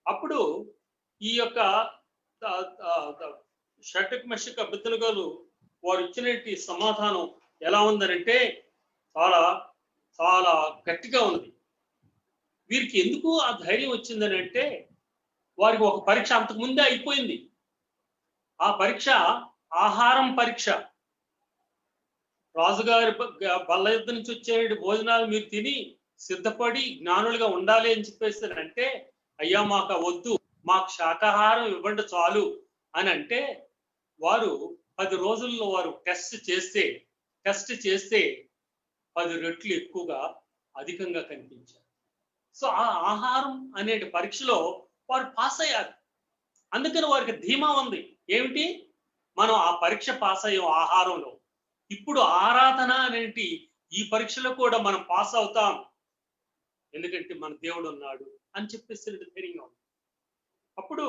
అప్పుడు ఈ యొక్క షడ్రక్ మెషక్ అబేద్నెగోలు వారు ఇచ్చినటువంటి సమాధానం ఎలా ఉందనంటే చాలా చాలా గట్టిగా ఉంది. వీరికి ఎందుకు ఆ ధైర్యం వచ్చిందని అంటే వారికి ఒక పరీక్ష అంతకుముందే అయిపోయింది. ఆ పరీక్ష ఆహారం పరీక్ష. రాజుగారి బల్ల యుద్ధ నుంచి వచ్చే భోజనాలు మీరు తిని సిద్ధపడి జ్ఞానులుగా ఉండాలి అని చెప్పేసి అంటే, అయ్యా మాకు వద్దు, మాకు శాకాహారం ఇవ్వండి చాలు అని అంటే, వారు 10 రోజుల్లో వారు టెస్ట్ చేస్తే 10 రెట్లు ఎక్కువగా అధికంగా కనిపించారు. సో ఆ ఆహారం అనే పరీక్షలో వారు పాస్ అయ్యారు. అందుకని వారికి ధీమా ఉంది. ఏమిటి? మనం ఆ పరీక్ష పాస్ అయ్యాం ఆహారంలో, ఇప్పుడు ఆరాధన అనేటి ఈ పరీక్షలో కూడా మనం పాస్ అవుతాం, ఎందుకంటే మన దేవుడు ఉన్నాడు అని చెప్పేసి ధైర్యంగా ఉంది. అప్పుడు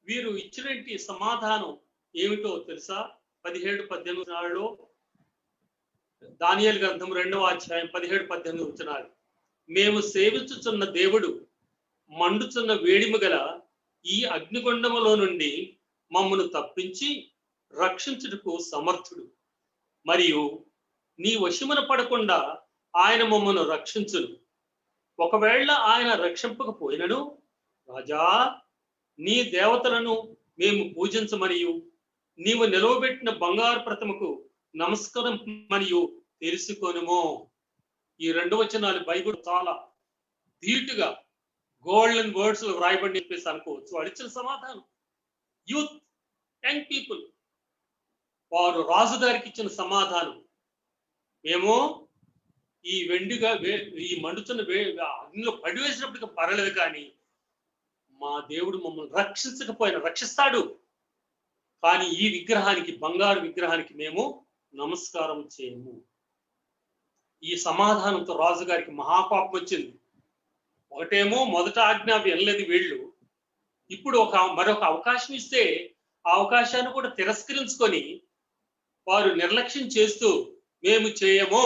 వీరు ఇచ్చినటువంటి సమాధానం ఏమిటో తెలుసా? 17-18 దానియేలు గ్రంథం 2వ అధ్యాయం 17-18 వచనాలు. మేము సేవించుచున్న దేవుడు మండుచున్న వేడిమి గల ఈ అగ్నిగుండములో నుండి మమ్మను తప్పించి రక్షించుటకు సమర్థుడు, మరియు నీ వశమున పడకుండా ఆయన మమ్మను రక్షించును. ఒకవేళ ఆయన రక్షింపకపోయినను, రాజా నీ దేవతలను మేము పూజించమనియు నీవు నిలవబెట్టిన బంగారు ప్రతిమకు నమస్కారం మరియు తెలుసుకొనుము. ఈ 2 వచనాలు బైబిల్ చాలా ధీటుగా గోల్డెన్ వర్డ్స్ లో వ్రాయబడి చెప్పేసి అనుకోవచ్చు. వాడు ఇచ్చిన సమాధానం యూత్, యంగ్ పీపుల్, వారు రాజుగారికి ఇచ్చిన సమాధానం, మేము ఈ వెండిగా ఈ మండుతున్న అగ్నిలో పడివేసినప్పటికీ పర్వాలేదు, కానీ మా దేవుడు మమ్మల్ని రక్షిస్తాడు, కానీ ఈ విగ్రహానికి, బంగారు విగ్రహానికి మేము నమస్కారం చేయము. ఈ సమాధానంతో రాజుగారికి మహాపాపం వచ్చింది. ఒకటేమో మొదట ఆజ్ఞ వినలేదు వీళ్ళు, ఇప్పుడు మరొక అవకాశం ఇస్తే ఆ అవకాశాన్ని కూడా తిరస్కరించుకొని వారు నిర్లక్ష్యం చేస్తూ మేము చేయము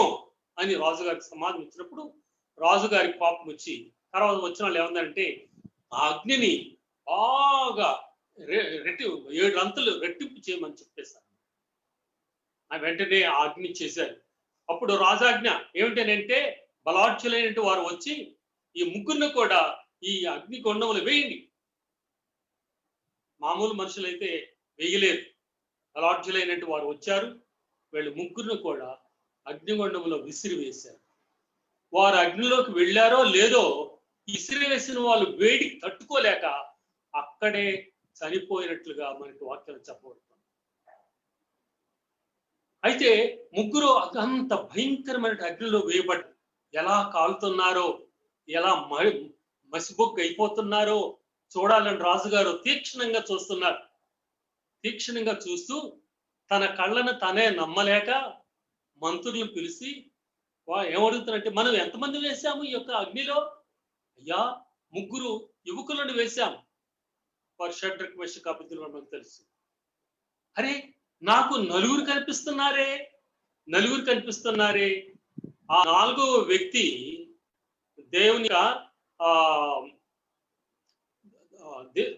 అని రాజుగారికి సమాధానం ఇచ్చినప్పుడు రాజుగారి కోపం వచ్చి, తర్వాత వచ్చిన వాళ్ళు ఏమందంటే ఆ అగ్నిని బాగా 7 అంతలు రెట్టింపు చేయమని చెప్పేశారు. వెంటనే ఆ అగ్ని చేశారు. అప్పుడు రాజాజ్ఞ ఏమిటనంటే, బలాఢ్యులైన వారు వచ్చి ఈ ముగ్గురిని కూడా ఈ అగ్నిగుండంలో వేయండి. మామూలు మనుషులైతే వేయలేరు. బలాఢ్యులైనట్టు వారు వచ్చారు, వీళ్ళు ముగ్గురిని కూడా అగ్నిగుండంలో విసిరివేశారు. వారు అగ్నిలోకి వెళ్ళారో లేదో, విసిరివేసిన వాళ్ళు వేడికి తట్టుకోలేక అక్కడే చనిపోయినట్లుగా మనకి వాక్యం చెప్పబడుతుంది. అయితే ముగ్గురు అంత భయంకరమైన అగ్నిలో వేయబడ్డారు. ఎలా కాలుతున్నారో, ఎలా మసిబొగ్గు అయిపోతున్నారో చూడాలని రాజుగారు తీక్షణంగా చూస్తున్నారు. తీక్షణంగా చూస్తూ తన కళ్ళను తనే నమ్మలేక మంత్రులను పిలిచి ఏమడుగుతున్నట్టే, మనం ఎంతమంది వేశాము ఈ యొక్క అగ్నిలో? అయ్యా 3 యువకులను వేశాము. వారు షడ్రక్, మెషక్, అబేద్నెగో మనకు తెలుసు. అరే నాకు 4 కనిపిస్తున్నారే. ఆ 4వ వ్యక్తి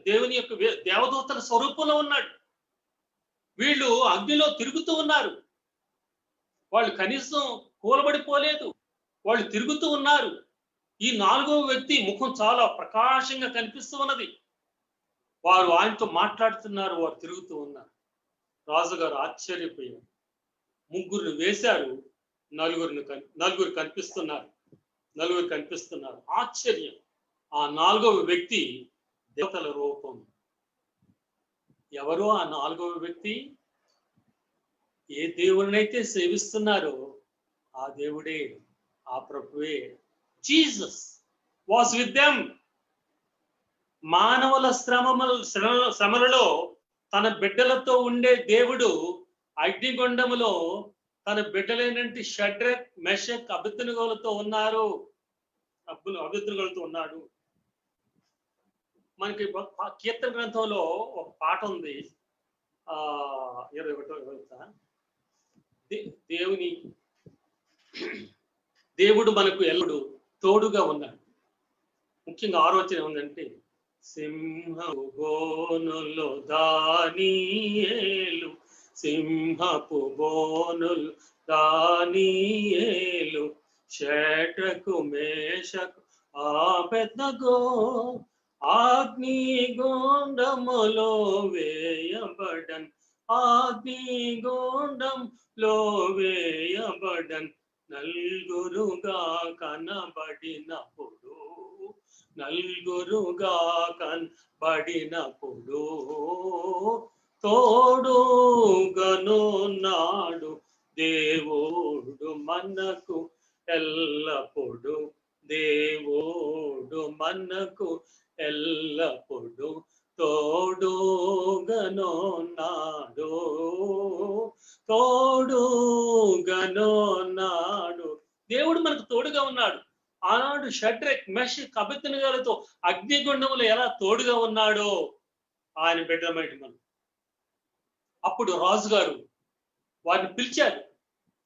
దేవుని యొక్క దేవదూతల స్వరూపంలో ఉన్నాడు. వీళ్ళు అగ్నిలో తిరుగుతూ ఉన్నారు. వాళ్ళు కనీసం కూలబడిపోలేదు, వాళ్ళు తిరుగుతూ ఉన్నారు. ఈ 4వ వ్యక్తి ముఖం చాలా ప్రకాశంగా కనిపిస్తూ ఉన్నది. వారు ఆయనతో మాట్లాడుతున్నారు, వారు తిరుగుతూ ఉన్నారు. రాజుగారు ఆశ్చర్యపోయారు. 3 వేశారు, 4 కనిపిస్తున్నారు. ఆశ్చర్యం. ఆ 4వ వ్యక్తి దేవతల రూపం. ఎవరో ఆ 4వ వ్యక్తి? ఏ దేవుడినైతే సేవిస్తున్నారో ఆ దేవుడే, ఆ ప్రభువే. Jesus was with them. మానవుల శ్రమలలో తన బిడ్డలతో ఉండే దేవుడు అగ్నిగుండములో తన బిడ్డలైనటువంటి షడ్రక్, మెషక్, అబేద్నెగోలతో ఉన్నాడు. మనకి కీర్తన గ్రంథంలో ఒక పాట ఉంది, 21వ. దేవుడు మనకు ఎల్లడు తోడుగా ఉన్నాడు. ముఖ్యంగా 6వ వచనం ఏముందంటే, సింహపు బోనులో దానియేలు, సింహపు బోనులు దానియేలు, షడ్రకు, మేషకు, అబేద్నెగో అగ్నిగుండములో వేయబడన్. అగ్నిగుండంలో వేయబడన్ నలుగురుగా కనబడినప్పుడు తోడుగనున్నాడు దేవుడు మనకు ఎల్లప్పుడు, దేవుడు మనకు ఎల్లప్పుడు తోడుగనున్నాడు, తోడుగనున్నాడు. దేవుడు మనకు తోడుగా ఉన్నాడు. ఆనాడు షడ్రక్ మెషక్ అబేద్నెగోలతో అగ్నిగుండంలో ఎలా తోడుగా ఉన్నాడో ఆయన బిడ్డలమైంది మనం. అప్పుడు రాజుగారు వారిని పిలిచారు,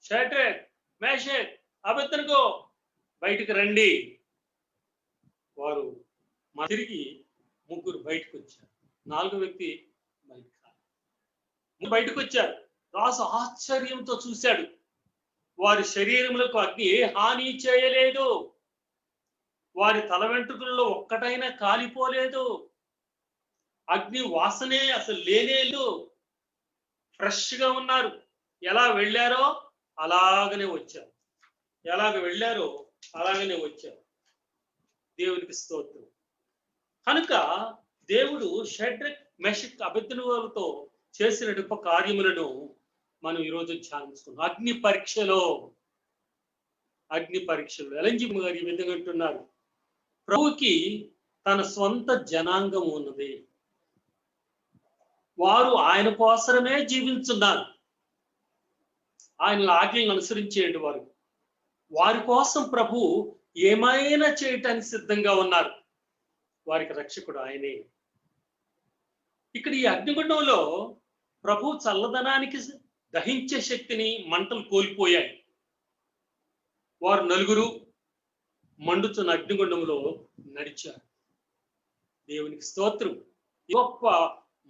షడ్రక్ మెషక్ అబేద్నెగో బయటికి రండి. వారు తిరిగి ముగ్గురు బయటకు వచ్చారు, నాలుగో వ్యక్తి బయటకు వచ్చారు. రాజు ఆశ్చర్యంతో చూశాడు, వారి శరీరములకు అగ్ని ఏ హాని చేయలేదు, వారి తల వెంట్రుకల్లో ఒక్కటైనా కాలిపోలేదు, అగ్ని వాసనే అసలు లేనేలేదు, ఫ్రెష్ గా ఉన్నారు. ఎలా వెళ్ళారో అలాగనే వచ్చారు, ఎలాగ వెళ్ళారో అలాగనే వచ్చారు. దేవునికి స్తోత్రం. కనుక దేవుడు షడ్రక్ మెషక్ అబేద్నెగోలతో చేసిన గొప్ప కార్యములను మనం ఈరోజు ధ్యానించుకున్నాం. అగ్ని పరీక్షలో ఎలంజీ గారు ఈ విధంగా అంటున్నారు, ప్రభుకి తన స్వంత జనాంగం ఉన్నది, వారు ఆయన కోసమే జీవించున్నారు, ఆయన ఆజ్ఞలను అనుసరించేయండి. వారి కోసం ప్రభు ఏమైనా చేయటానికి సిద్ధంగా ఉన్నారు. వారికి రక్షకుడు ఆయనే. ఇక్కడ ఈ అగ్నిగుండంలో ప్రభు చల్లదనానికి దహించే శక్తిని మంటలు కోల్పోయాయి. వారు నలుగురు మండుతున్న అగ్నిగుండంలో నడిచారు. దేవునికి స్తోత్రం. గొప్ప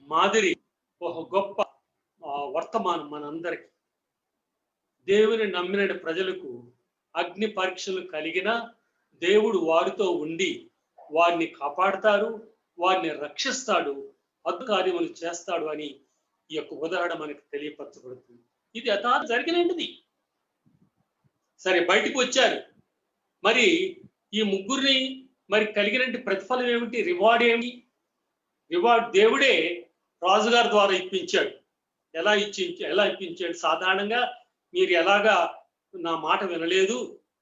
మాదిరి, ఒక గొప్ప వర్తమానం మనందరికి. దేవుని నమ్మిన ప్రజలకు అగ్ని పరీక్షలు కలిగిన దేవుడు వారితో ఉండి వారిని కాపాడుతారు, వారిని రక్షిస్తాడు, అద్భుత కార్యములు చేస్తాడు అని ఈ యొక్క ఉదాహరణ మనకి తెలియపరచబడుతుంది. ఇది యథార్థ జరిగినది. సరే, బయటకు వచ్చారు. మరి ఈ ముగ్గురిని మరి కలిగిన ప్రతిఫలం ఏమిటి, రివార్డ్ ఏమిటి? రివార్డ్ దేవుడే రాజుగారి ద్వారా ఇప్పించాడు. ఎలా ఇప్పించాడు? సాధారణంగా మీరు ఎలాగా నా మాట వినలేదు,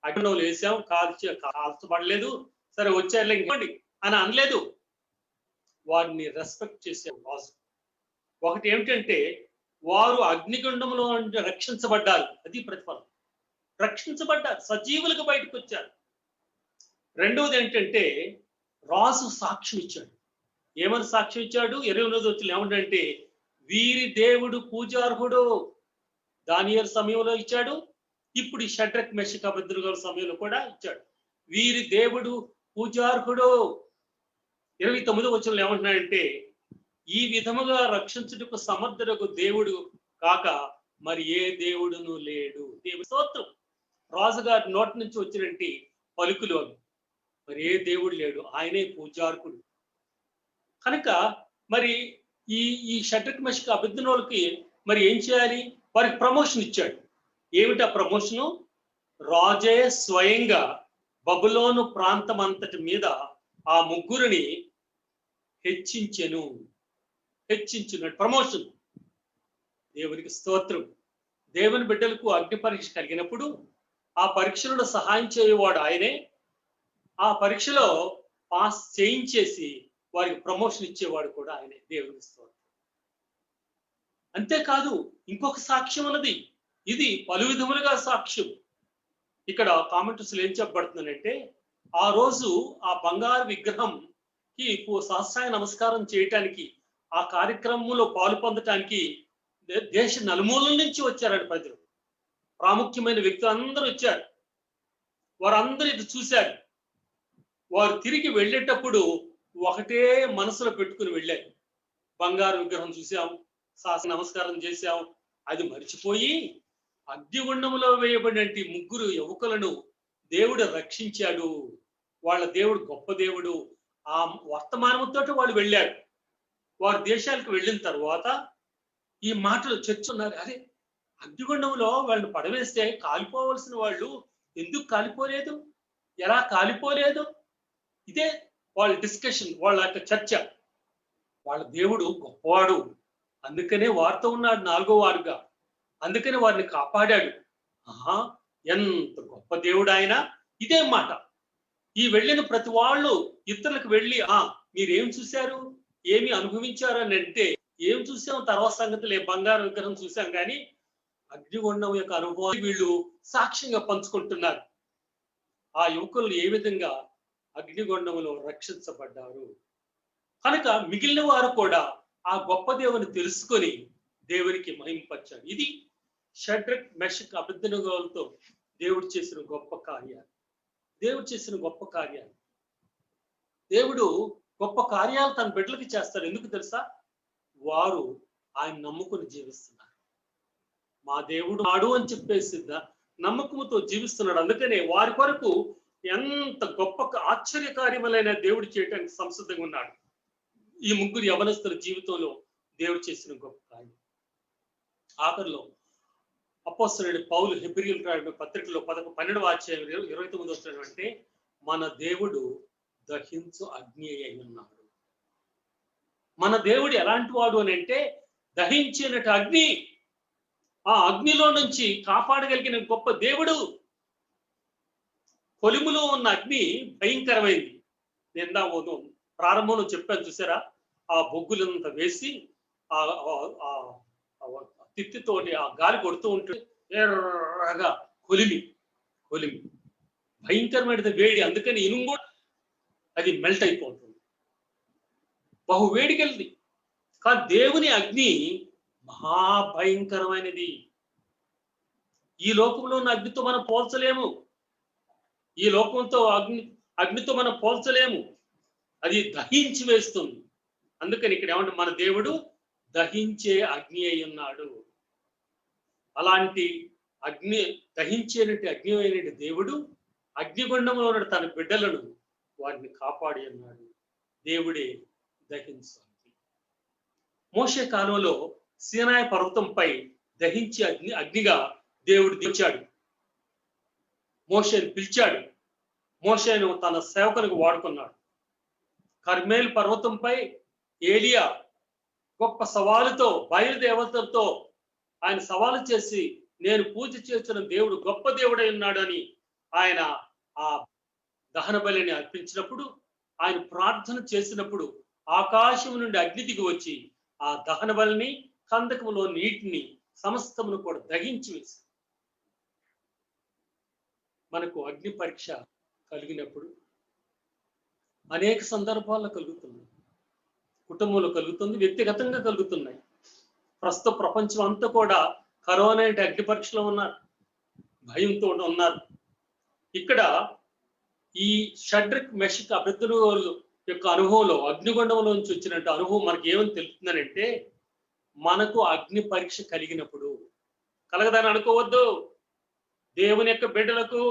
అగ్నిలో లేసాం, కాల్చబడలేదు, సరే వచ్చారులే ఇంకోండి అని అనలేదు. వారిని రెస్పెక్ట్ చేసే రాజు. ఒకటి ఏమిటంటే వారు అగ్నిగుండంలో రక్షించబడ్డారు, అది ప్రతిఫలం. రక్షించబడ్డారు, సజీవులకు బయటకు వచ్చారు. రెండవది ఏంటంటే రాజు సాక్ష్యం ఇచ్చాడు. ఏమని సాక్ష్యం ఇచ్చాడు? 29వ వచనంలో ఏమంటే వీరి దేవుడు పూజార్హుడు. దానియేలు సమయంలో ఇచ్చాడు, ఇప్పుడు ఈ షడ్రక్ మెషక్ అబేద్నెగో సమయంలో కూడా ఇచ్చాడు. వీరి దేవుడు పూజార్హుడు. 29వ వచనంలో ఏమంటున్నాడంటే ఈ విధముగా రక్షించుటకు సమర్థులకు దేవుడు కాక మరి ఏ దేవుడును లేడు. దేవుని స్తోత్రం. రాజుగారి నోటి నుంచి వచ్చినట్టు పలుకులు అవి. మరి ఏ దేవుడు లేడు, ఆయనే పూజార్హుడు. కనుక మరి ఈ షడ్రక్ మెషక్ అబేద్నెగోలకి మరి ఏం చేయాలి? వారికి ప్రమోషన్ ఇచ్చాడు. ఏమిటి ఆ ప్రమోషను? రాజే స్వయంగా బబులోను ప్రాంతం అంతటి మీద ఆ ముగ్గురిని హెచ్చించినట్టు ప్రమోషన్. దేవునికి స్తోత్రం. దేవుని బిడ్డలకు అగ్ని పరీక్ష కలిగినప్పుడు ఆ పరీక్షలో సహాయం చేయవాడు ఆయనే. ఆ పరీక్షలో పాస్ చేయించేసి వారికి ప్రమోషన్ ఇచ్చేవాడు కూడా ఆయనే. దేవునికి స్తోత్రం. అంతేకాదు ఇంకొక సాక్ష్యం ఉన్నది. ఇది పలు విధములుగా సాక్ష్యం. ఇక్కడ కామెంట్స్ ఏం చెప్పబడుతుందంటే ఆ రోజు ఆ బంగారు విగ్రహంకి సాష్టాంగ నమస్కారం చేయటానికి, ఆ కార్యక్రమంలో పాలు పొందటానికి దేశ నలుమూలల నుంచి వచ్చారండి ప్రజలు. ప్రాముఖ్యమైన వ్యక్తులు అందరూ వచ్చారు. వారందరూ ఇది చూశారు. వారు తిరిగి వెళ్ళేటప్పుడు ఒకటే మనసులో పెట్టుకుని వెళ్ళారు. బంగారు విగ్రహం చూసాం, సాష్టాంగ నమస్కారం చేశాం, అది మర్చిపోయి అగ్నిగుండంలో వేయబడిన ముగ్గురు యువకులను దేవుడు రక్షించాడు. వాళ్ళ దేవుడు గొప్ప దేవుడు. ఆ వర్తమానంతో వాళ్ళు వెళ్ళారు. వారి దేశాలకు వెళ్ళిన తర్వాత ఈ మాటలు చర్చున్నారు. అరే, అగ్నిగుండంలో వాళ్ళని పడవేస్తే కాలిపోవలసిన వాళ్ళు ఎందుకు కాలిపోలేదు, ఎలా కాలిపోలేదు? ఇదే వాళ్ళ డిస్కషన్, వాళ్ళ యొక్క చర్చ. వాళ్ళ దేవుడు గొప్పవాడు, అందుకనే వారితో ఉన్నాడు 4వ వారుగా, అందుకనే వారిని కాపాడాడు. ఆహా, ఎంత గొప్ప దేవుడు ఆయన. ఇదే మాట. ఈ వెళ్ళిన ప్రతి వాళ్ళు ఇతరులకు వెళ్ళి మీరేం చూశారు, ఏమి అనుభవించారు అని అంటే, ఏం చూసాం తర్వాత సంగతులే, బంగారు విగ్రహం చూసాం, కానీ అగ్నిగుండం యొక్క అనుభవం వీళ్ళు సాక్ష్యంగా పంచుకుంటున్నారు. ఆ యువకులు ఏ విధంగా అగ్నిగుండంలో రక్షించబడ్డారు. కనుక మిగిలిన వారు కూడా ఆ గొప్ప దేవుని తెలుసుకొని దేవునికి మహింపరిచారు. ఇది షడ్రక్ మెషక్ అబేద్నెగోలతో దేవుడు చేసిన గొప్ప కార్యాలు. దేవుడు చేసిన గొప్ప కార్యాలు. దేవుడు గొప్ప కార్యాలు తన బిడ్డలకి చేస్తారు. ఎందుకు తెలుసా? వారు ఆయన నమ్ముకుని జీవిస్తున్నారు. మా దేవుడు ఆడు అని చెప్పేసి నమ్మకంతో జీవిస్తున్నాడు. అందుకనే వారి కొరకు ఎంత గొప్ప ఆశ్చర్యకార్యములైన దేవుడు చేయడానికి సంసిద్ధంగా ఉన్నాడు. ఈ ముగ్గురు యవనస్తుల జీవితంలో దేవుడు చేసిన గొప్ప కార్యం. ఆఖరిలో అపోస్తలుడైన పౌలు హెబ్రీయులకు రాసిన పత్రికలో 12వ అధ్యాయం 29వ వచనం అంటే, మన దేవుడు దహించు అగ్ని అయి ఉన్నాడు. మన దేవుడు ఎలాంటి వాడు అని అంటే, దహించినట్టు అగ్ని. ఆ అగ్నిలో నుంచి కాపాడగలిగిన గొప్ప దేవుడు. కొలిములో ఉన్న అగ్ని భయంకరమైంది. నేను ప్రారంభంలో చెప్పాను చూసారా, ఆ బొగ్గులంతా వేసి ఆ తిత్తితోటి ఆ గాలి కొడుతూ ఉంటుంది, ఎర్రగా కొలిమి భయంకరమైనది వేడి. అందుకని ఇనుము కూడా అది మెల్ట్ అయిపోతుంది, బహు వేడికెళ్ళి. కానీ దేవుని అగ్ని మహాభయంకరమైనది. ఈ లోకంలో ఉన్న అగ్నితో మనం పోల్చలేము. ఈ లోకంతో అగ్నితో మనం పోల్చలేము. అది దహించి వేస్తుంది. అందుకని ఇక్కడ ఏమంటే, మన దేవుడు దహించే అగ్ని అయి ఉన్నాడు. అలాంటి అగ్ని, దహించేనట్టు అగ్ని అయినట్టు దేవుడు అగ్నిగుండంలో ఉన్న తన బిడ్డలను వారిని కాపాడి ఉన్నాడు. దేవుడే దహించాలి. మోషే కాలంలో సీనాయి పర్వతంపై దహించే అగ్నిగా దేవుడు దించాడు. మోషేను పిలిచాడు. మోషేను తన సేవకులకు వాడుకున్నాడు. కర్మేల్ పర్వతంపై ఏలియా గొప్ప సవాలుతో, బయలుదేవతలతో ఆయన సవాలు చేసి, నేను పూజ చేసిన దేవుడు గొప్ప దేవుడై ఉన్నాడు అని ఆయన ఆ దహన బలిని అర్పించినప్పుడు, ఆయన ప్రార్థన చేసినప్పుడు ఆకాశం నుండి అగ్ని దిగి వచ్చి ఆ దహన బలిని, కందకములో నీటిని సమస్తమును కూడా దహించి వేసి. మనకు అగ్ని పరీక్ష కలిగినప్పుడు అనేక సందర్భాల్లో కలుగుతున్నాయి. కుటుంబంలో కలుగుతుంది, వ్యక్తిగతంగా కలుగుతున్నాయి. ప్రస్తుత ప్రపంచం అంతా కూడా కరోనా అంటే అగ్ని పరీక్షలో ఉన్నారు, భయంతో ఉన్నారు. ఇక్కడ ఈ షడ్రక్ మెషక్ అబేద్నెగోల యొక్క అనుభవంలో, అగ్నిగుండంలో నుంచి వచ్చినట్టు అనుభవం మనకి ఏమని తెలుస్తుందనంటే, మనకు అగ్ని పరీక్ష కలిగినప్పుడు, కలగదని అనుకోవద్దు, దేవుని యొక్క బిడ్డలకు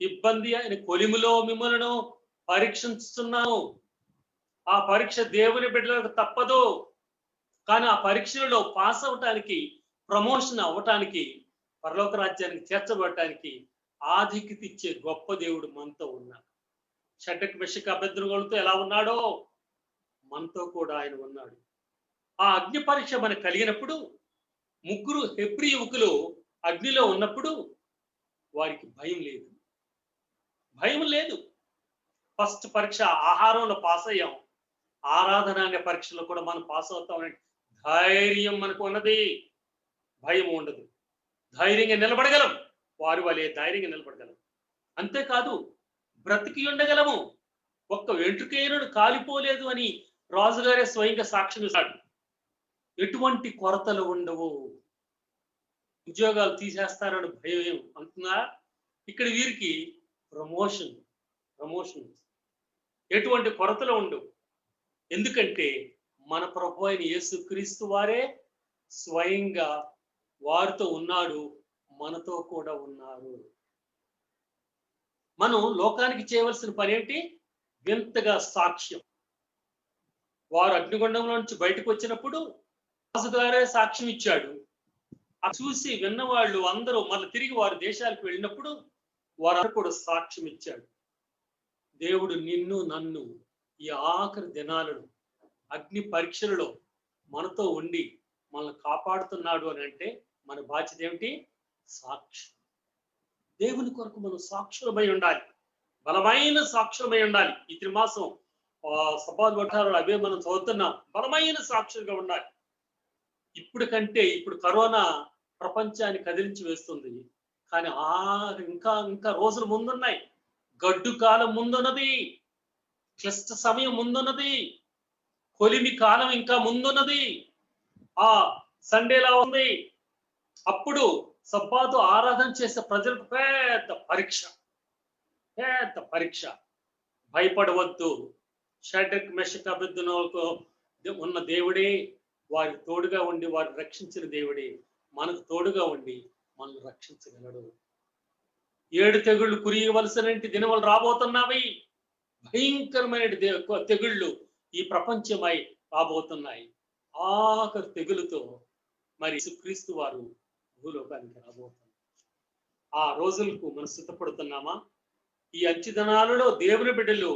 ఇబ్బంది అయిన కొలిములో మిమ్మల్ని పరీక్షిస్తున్నాను. ఆ పరీక్ష దేవుని బిడ్డలకు తప్పదు. కానీ ఆ పరీక్షలలో పాస్ అవటానికి, ప్రమోషన్ అవ్వటానికి, పరలోక రాజ్యానికి చేర్చబడటానికి ఆధిక్యత ఇచ్చే గొప్ప దేవుడు మనతో ఉన్నాడు. షడ్రక్ మెషక్ అబేద్నెగోలతో ఎలా ఉన్నాడో మనతో కూడా ఆయన ఉన్నాడు. ఆ అగ్ని పరీక్ష మనకు కలిగినప్పుడు, ముగ్గురు హెబ్రీ యువకులు అగ్నిలో ఉన్నప్పుడు వారికి భయం లేదు. ఫస్ట్ పరీక్ష ఆహారంలో పాస్ అయ్యాం, ఆరాధన అనే పరీక్షలో కూడా మనం పాస్ అవుతామని ధైర్యం మనకు ఉన్నది, భయం ఉండదు. ధైర్యంగా నిలబడగలం, వారి వాళ్ళే ధైర్యంగా నిలబడగలం. అంతేకాదు, బ్రతికి ఉండగలము. ఒక్క వెంట్రుకైనను కాలిపోలేదు అని రాజుగారే స్వయంగా సాక్ష్యం ఇస్తాడు. ఎటువంటి కొరతలు ఉండవు. ఉద్యోగాలు తీసేస్తారని భయం అంటున్నా, ఇక్కడ వీరికి ప్రమోషన్ ఎటువంటి కొరతలు ఉండవు. ఎందుకంటే మన ప్రభు అయిన యేసుక్రీస్తు వారే స్వయంగా వారితో ఉన్నాడు, మనతో కూడా ఉన్నారు. మనం లోకానికి చేయవలసిన పని ఏంటి? వింతగా సాక్ష్యం. వారు అగ్నిగుండంలో నుంచి బయటకు వచ్చినప్పుడు రాజుగారే సాక్ష్యం ఇచ్చాడు. అది చూసి విన్నవాళ్ళు అందరూ మళ్ళీ తిరిగి వారి దేశాలకు వెళ్ళినప్పుడు వారు కూడా సాక్ష్యం ఇచ్చాడు. దేవుడు నిన్ను నన్ను ఈ ఆఖరి దినాలను అగ్ని పరీక్షలలో మనతో ఉండి మనల్ని కాపాడుతున్నాడు అని అంటే మన బాధ్యత ఏమిటి? సాక్ష్యం. దేవుని కొరకు మనం సాక్షులమై ఉండాలి, బలమైన సాక్షులమై ఉండాలి. ఈ త్రిమాసం సభాలు పట్టాలు అవే మనం చదువుతున్నాం. బలమైన సాక్షులుగా ఉండాలి. ఇప్పుడు కంటే ఇప్పుడు కరోనా ప్రపంచాన్ని కదిలించి వేస్తుంది, కానీ ఇంకా ఇంకా రోజులు ముందున్నాయి. గడ్డు కాలం ముందున్నది, క్లిష్ట సమయం ముందున్నది, కొలిమి కాలం ఇంకా ముందున్నది. ఆ సండేలా ఉంది. అప్పుడు సబ్బాతు ఆరాధన చేసే ప్రజలకు పెద్ద పరీక్ష, పెద్ద పరీక్ష. భయపడవద్దు. షడ్రక్ మెషక్ అబేద్నెగోకు ఉన్న దేవుడే వారికి తోడుగా ఉండి వారిని రక్షించిన దేవుడే మనకు తోడుగా ఉండి మనల్ని రక్షించగలడు. 7 తెగుళ్ళు కురియవలసిన దినములు రాబోతున్నవి. భయంకరమైన తెగుళ్ళు ఈ ప్రపంచమై రాబోతున్నాయి. ఆఖరి తెగులుతో మరి యేసుక్రీస్తు వారు భూలోకానికి రాబోతున్నారు. ఆ రోజులకు మనం సిద్ధపడుతున్నామా? ఈ అంచెదినాలలో దేవుని బిడ్డలు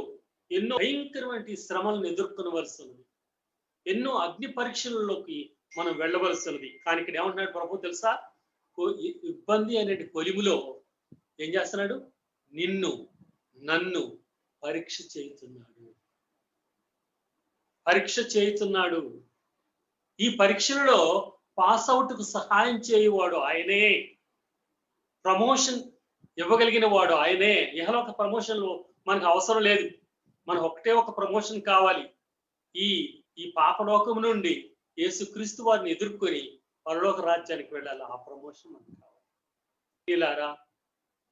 ఎన్నో భయంకరమైన శ్రమలను ఎదుర్కొనవలసినది, ఎన్నో అగ్ని పరీక్షలలోకి మనం వెళ్ళవలసినది. కానీ ఇక్కడ ఏమంటున్నాడు ప్రభు తెలుసా? ఇబ్బంది అనే కొలిములో ఏం చేస్తున్నాడు? నిన్ను నన్ను పరీక్ష చేయుతున్నాడు, పరీక్ష చేయుతున్నాడు. ఈ పరీక్షలలో పాస్ అవుట్కు సహాయం చేయవాడు ఆయనే, ప్రమోషన్ ఇవ్వగలిగిన వాడు ఆయనే. ఇహలోక ప్రమోషన్లు మనకు అవసరం లేదు, మనకు ఒక ప్రమోషన్ కావాలి. ఈ పాపలోకం నుండి యేసుక్రీస్తు వారిని ఎదుర్కొని పరలోక రాజ్యానికి వెళ్ళాలి. ఆ ప్రమోషన్ మనకు కావాలి. ఇలారా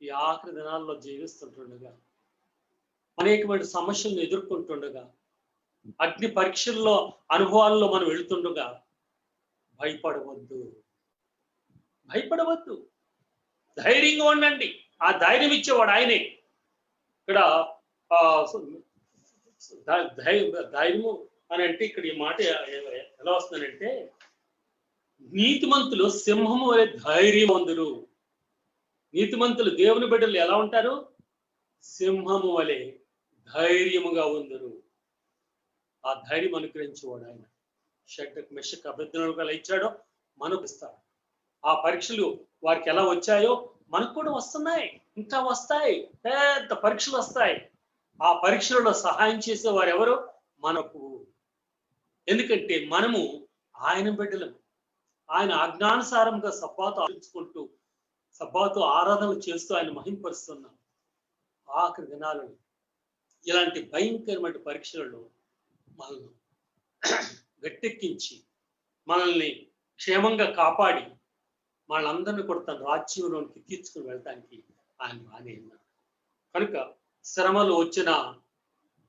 ఈ ఆఖరి దినాల్లో జీవిస్తుంటుండగా, అనేకమైన సమస్యలను ఎదుర్కొంటుండగా, అగ్ని పరీక్షల్లో అనుభవాల్లో మనం వెళుతుండగా భయపడవద్దు, భయపడవద్దు, ధైర్యంగా ఉండండి. ఆ ధైర్యం ఇచ్చేవాడు ఆయనే. ఇక్కడ ధైర్యము అని అంటే ఇక్కడ ఈ మాట ఎలా వస్తుందంటే, నీతిమంతులు సింహము వలె ధైర్యవంతులు. నీతిమంతులు దేవుని బిడ్డలు ఎలా ఉంటారు? సింహము వలె ధైర్యముగా ఉందరు. ఆ ధైర్యం అనుగ్రహించేవాడు ఆయన. షడ్రక్ మెషక్ అబేద్నెగోకు ఎలా ఇచ్చాడో మనకు ఇస్తాడు. ఆ పరీక్షలు వారికి ఎలా వచ్చాయో మనకు కూడా వస్తున్నాయి, ఇంకా వస్తాయి. పెద్ద పరీక్షలు వస్తాయి. ఆ పరీక్షలలో సహాయం చేసే వారు ఎవరు? మనకు. ఎందుకంటే మనము ఆయన బిడ్డలము. ఆయన ఆజ్ఞానుసారంగా సబ్బాతు ఆచరించుకుంటూ సబ్బాతు ఆరాధనలు చేస్తూ ఆయన మహింపరుస్తున్నాం. ఆఖరి దినాలను ఇలాంటి భయంకరమైన పరీక్షలలో మనల్ని గట్టెక్కించి మనల్ని క్షేమంగా కాపాడి వాళ్ళందరినీ కూడా తన రాజ్యంలోనికి తీర్చుకుని వెళ్ళడానికి ఆయన బాగానే ఉన్నాడు. కనుక శ్రమలు వచ్చినా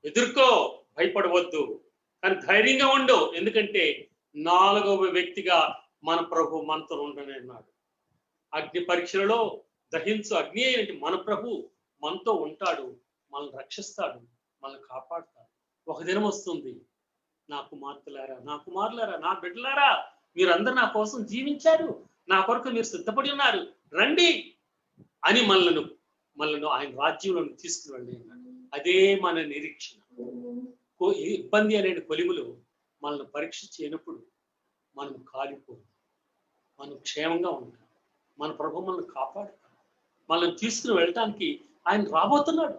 ఎదుర్కో, భయపడవద్దు, కానీ ధైర్యంగా ఉండు. ఎందుకంటే 4వ వ్యక్తిగా మన ప్రభు మనతో ఉండనే అన్నాడు. అగ్ని పరీక్షలలో దహించు అగ్ని అయినట్టు మన ప్రభు మనతో ఉంటాడు, మనల్ని రక్షిస్తాడు, మనల్ని కాపాడుతాడు. ఒక దినం వస్తుంది, నా కుమార్తెలారా, నా కుమారులారా, నా బిడ్డలారా, మీరందరూ నా కోసం జీవించారు, నా కొరకు మీరు సిద్ధపడి ఉన్నారు, రండి అని మనల్ని ఆయన రాజ్యంలోకి తీసుకురండి అన్నాడు. అదే మన నిరీక్షణ. ఇబ్బంది అనే కొలిములో మనల్ని పరీక్ష చేయనప్పుడు మనం కాలిపోదు, మనం క్షేమంగా ఉంటాం. మన ప్రభు మనల్ని కాపాడుతాడు, మనల్ని తీసుకుని వెళ్ళటానికి ఆయన రాబోతున్నాడు,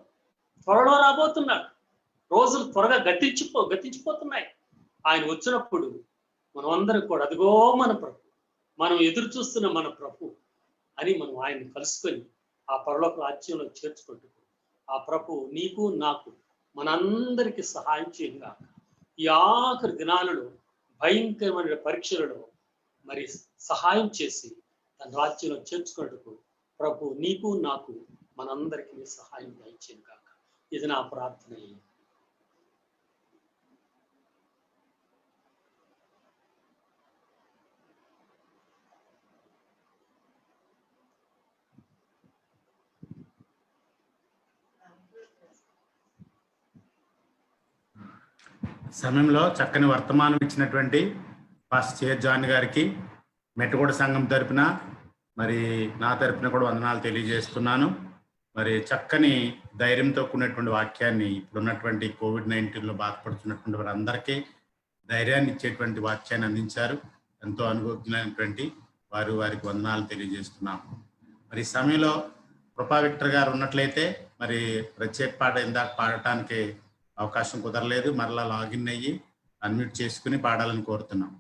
త్వరలో రాబోతున్నాడు. రోజులు త్వరగా గతించిపోతున్నాయి. ఆయన వచ్చినప్పుడు మనం అందరం కూడా అదిగో మన ప్రభు, మనం ఎదురు చూస్తున్న మన ప్రభు అని మనం ఆయన్ని కలుసుకొని ఆ పరలోక రాజ్యంలో చేర్చుకుంటూ ఆ ప్రభు నీకు నాకు మనందరికీ సహాయం చేయంగా. ఈ ఆఖరి దినాలలో భయంకరమైన పరీక్షలలో మరి సహాయం చేసి తన రాజ్యంలో చేర్చుకున్నట్టుకు ప్రభు నీకు నాకు మనందరికీ సహాయం దయచేయను కాక. ఇది నా ప్రార్థన.
సమయంలో చక్కని వర్తమానం ఇచ్చినటువంటి పాస్టర్ జాన్ గారికి మెట్టుగూడ సంఘం తరపున మరి నా తరపున కూడా వందనాలు తెలియజేస్తున్నాను. మరి చక్కని ధైర్యంతో కూడినటువంటి వాక్యాన్ని ఇప్పుడున్నటువంటి కోవిడ్-19లో బాధపడుతున్నటువంటి వారందరికీ ధైర్యాన్ని ఇచ్చేటువంటి వాక్యాన్ని అందించారు. ఎంతో అనుభవజ్ఞులైనటువంటి వారికి వందనాలు తెలియజేస్తున్నాము. మరి ఈ సమయంలో కృపా విక్టర్ గారు ఉన్నట్లయితే మరి ప్రత్యేక పాట ఇందాక పాడటానికి అవకాశం కుదరలేదు. మరలా లాగిన్ అయ్యి అన్మ్యూట్ చేసుకుని పాడాలని కోరుతున్నాం.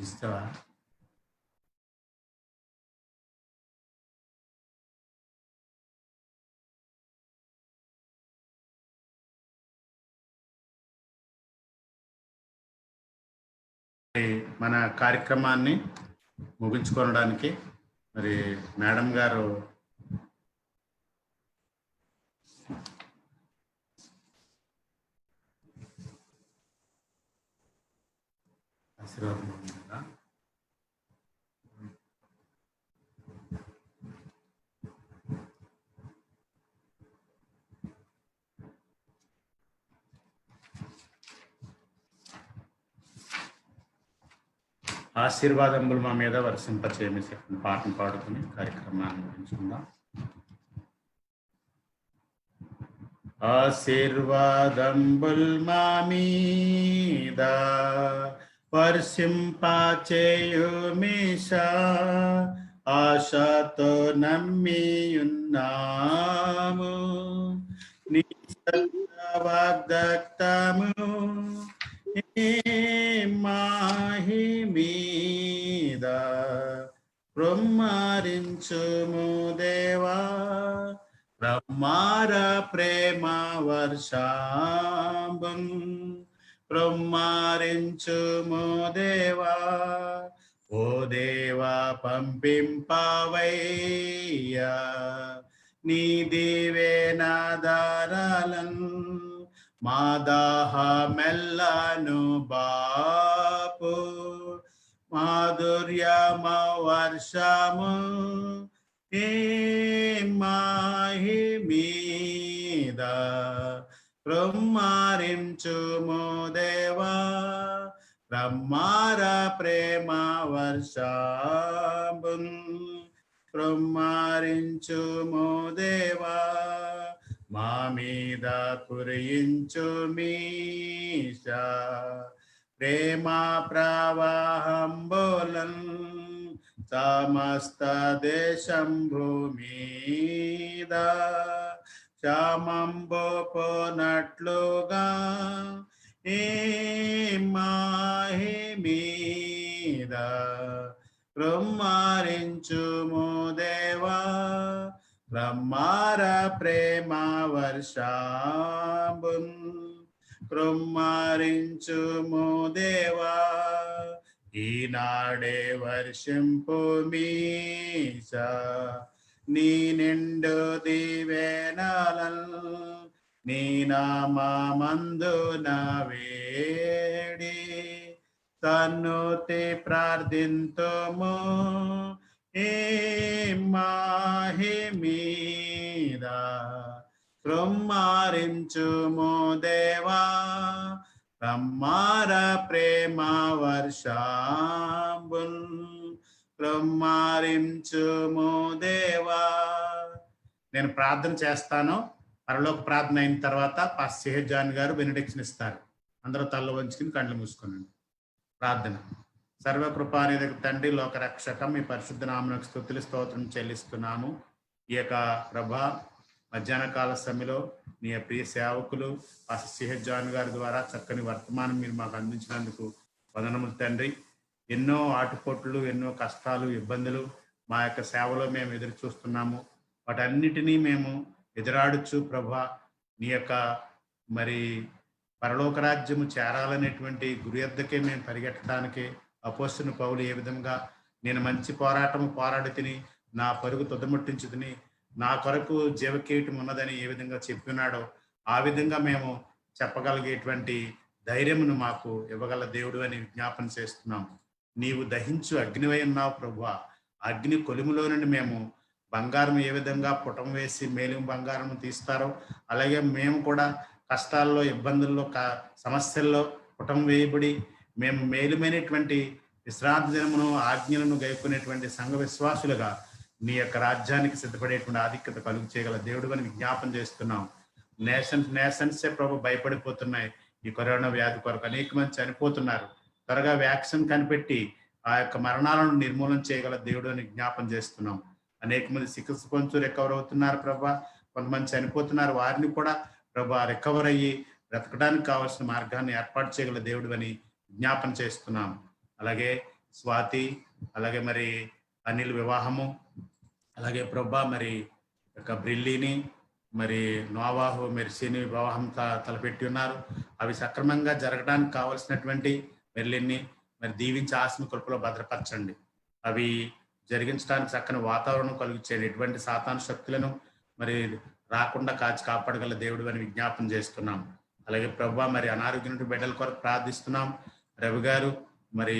ఇస్తావా? మన కార్యక్రమాన్ని ముగించుకోవడానికి మరి మేడం గారు ఆశీర్వాదం. ఆశీర్వాదములు మా మీద వర్షింపచేయమని చెప్పిన పాటను పాడుకుని కార్యక్రమాన్ని ముగించుకుందాం. ఆశీర్వాదంబుల్ మా మీద వర్షింపచేయుమీశా, ఆశతో నమ్మియున్నాము నీ వాగ్దత్తము మాహి మీద బ్రహ్మరించుము దేవా, బ్రహ్మార ప్రేమ వర్షాంబం బ్రహ్మరించుము దేవా. ఓ దేవా పంపింపవయ్యా నీ దీవెనాదారాలన్, మా దాహమెల్లను బాపు మాధుర్యమ వర్షము ఏ మాహి మీద బ్రహ్మరించుము దేవా, బ్రహ్మార ప్రేమ వర్షాంబున్ బ్రహ్మరించుము దేవా. మా మీద కురియించుమీశా ప్రేమ ప్రవాహంబులన్, సమస్త దేశం భూమీద క్షామంబు పోనట్లుగా ఏ మాహి మీద బ్రహ్మరించుము దేవా, బ్రహ్మార ప్రేమ వర్షాంబున్ బ్రహ్మరించుము దేవా. ఈనాడే వర్షింపు మీశా నీ నిండు దీవెనలన్, నీ నామమందున వేడి తన్నుతి ప్రార్థింతుము ఏ మాహి మీద బ్రహ్మరించుము దేవా, బ్రహ్మార ప్రేమ వర్షాంబున్ బ్రహ్మరించుము దేవా. నేను ప్రార్థన చేస్తాను. పరలోక ప్రార్థన అయిన తర్వాత పాస్టర్ జాన్ గారు బెనడిక్షన్ ఇస్తారు. అందరూ తల్ల వంచుకుని కళ్ళు మూసుకోనండి. ప్రార్థన. సర్వకృపానిధికి తండ్రి, లోక రక్షక, మీ పరిశుద్ధ నామమునకు స్తుతులు స్తోత్రం చెల్లిస్తున్నాము. ఈ యొక్క ప్రభా మధ్యాహ్న కాల సమయంలో నీ ప్రియ సేవకులు పాస్టర్ జాన్ గారి ద్వారా చక్కని వర్తమానం మీరు మాకు అందించినందుకు వందనములు తండ్రి. ఎన్నో ఆటుపోట్లు, ఎన్నో కష్టాలు, ఇబ్బందులు మా యొక్క సేవలో మేము ఎదురు చూస్తున్నాము. వాటన్నిటినీ మేము ఎదురాడుచు ప్రభా నీ యొక్క మరి పరలోక రాజ్యము చేరాలనేటువంటి గురి యొద్దకే మేము పరిగెట్టడానికి అపోస్తలుడైన పౌలు ఏ విధంగా నేను మంచి పోరాటము పోరాడి తిని నా పరుగు తుదముట్టించు తిని నా కొరకు జీవకీటం ఉన్నదని ఏ విధంగా చెప్పినాడో ఆ విధంగా మేము చెప్పగలిగేటువంటి ధైర్యమును మాకు ఇవ్వగల దేవుడు అని విజ్ఞాపన చేస్తున్నాము. నీవు దహించు అగ్నివై ఉన్నావు ప్రభువా. అగ్ని కొలిములో నుండి మేము బంగారం ఏ విధంగా పుటం వేసి మేలిమి బంగారం తీస్తారో అలాగే మేము కూడా కష్టాల్లో, ఇబ్బందుల్లో, సమస్యల్లో పుటం వేయబడి మేము మేలుమైనటువంటి విశ్రాంతి దినమును, ఆజ్ఞలను గైకొనేటువంటి సంఘ విశ్వాసులుగా నీ యొక్క రాజ్యానికి సిద్ధపడేటువంటి ఆధిక్యత కలుగు చేయగల దేవుడు అని విజ్ఞాపన చేస్తున్నాం. నేషన్సే ప్రభు భయపడిపోతున్నాయి. ఈ కరోనా వ్యాధి కొరకు అనేక మంది చనిపోతున్నారు. త్వరగా వ్యాక్సిన్ కనిపెట్టి ఆ యొక్క మరణాలను నిర్మూలన చేయగల దేవుడు అని జ్ఞాపం చేస్తున్నాం. అనేక మంది చికిత్స పొందుతూ రికవర్ అవుతున్నారు ప్రభా. కొంతమంది చనిపోతున్నారు. వారిని కూడా ప్రభా రికవర్ అయ్యి బ్రతకడానికి కావాల్సిన మార్గాన్ని ఏర్పాటు చేయగల దేవుడు అని జ్ఞాపన చేస్తున్నాం. అలాగే స్వాతి, అలాగే మరి అనిల్ వివాహము, అలాగే ప్రభా మరి యొక్క బ్రిల్లీని, మరి నోవాహు, మెర్సీని వివాహం తలపెట్టి ఉన్నారు. అవి సక్రమంగా జరగడానికి కావలసినటువంటి మెర్లిన్ని మరి దీవించి ఆత్మ కృపలో భద్రపరచండి. అవి జరిగించడానికి చక్కని వాతావరణం కలిగించేది. ఎటువంటి సాతాను శక్తులను మరి రాకుండా కాపాడగల దేవుడు అని విజ్ఞాపన చేస్తున్నాం. అలాగే ప్రభా మరి అనారోగ్యం బిడ్డల కొరకు ప్రార్థిస్తున్నాం. రవి గారు మరి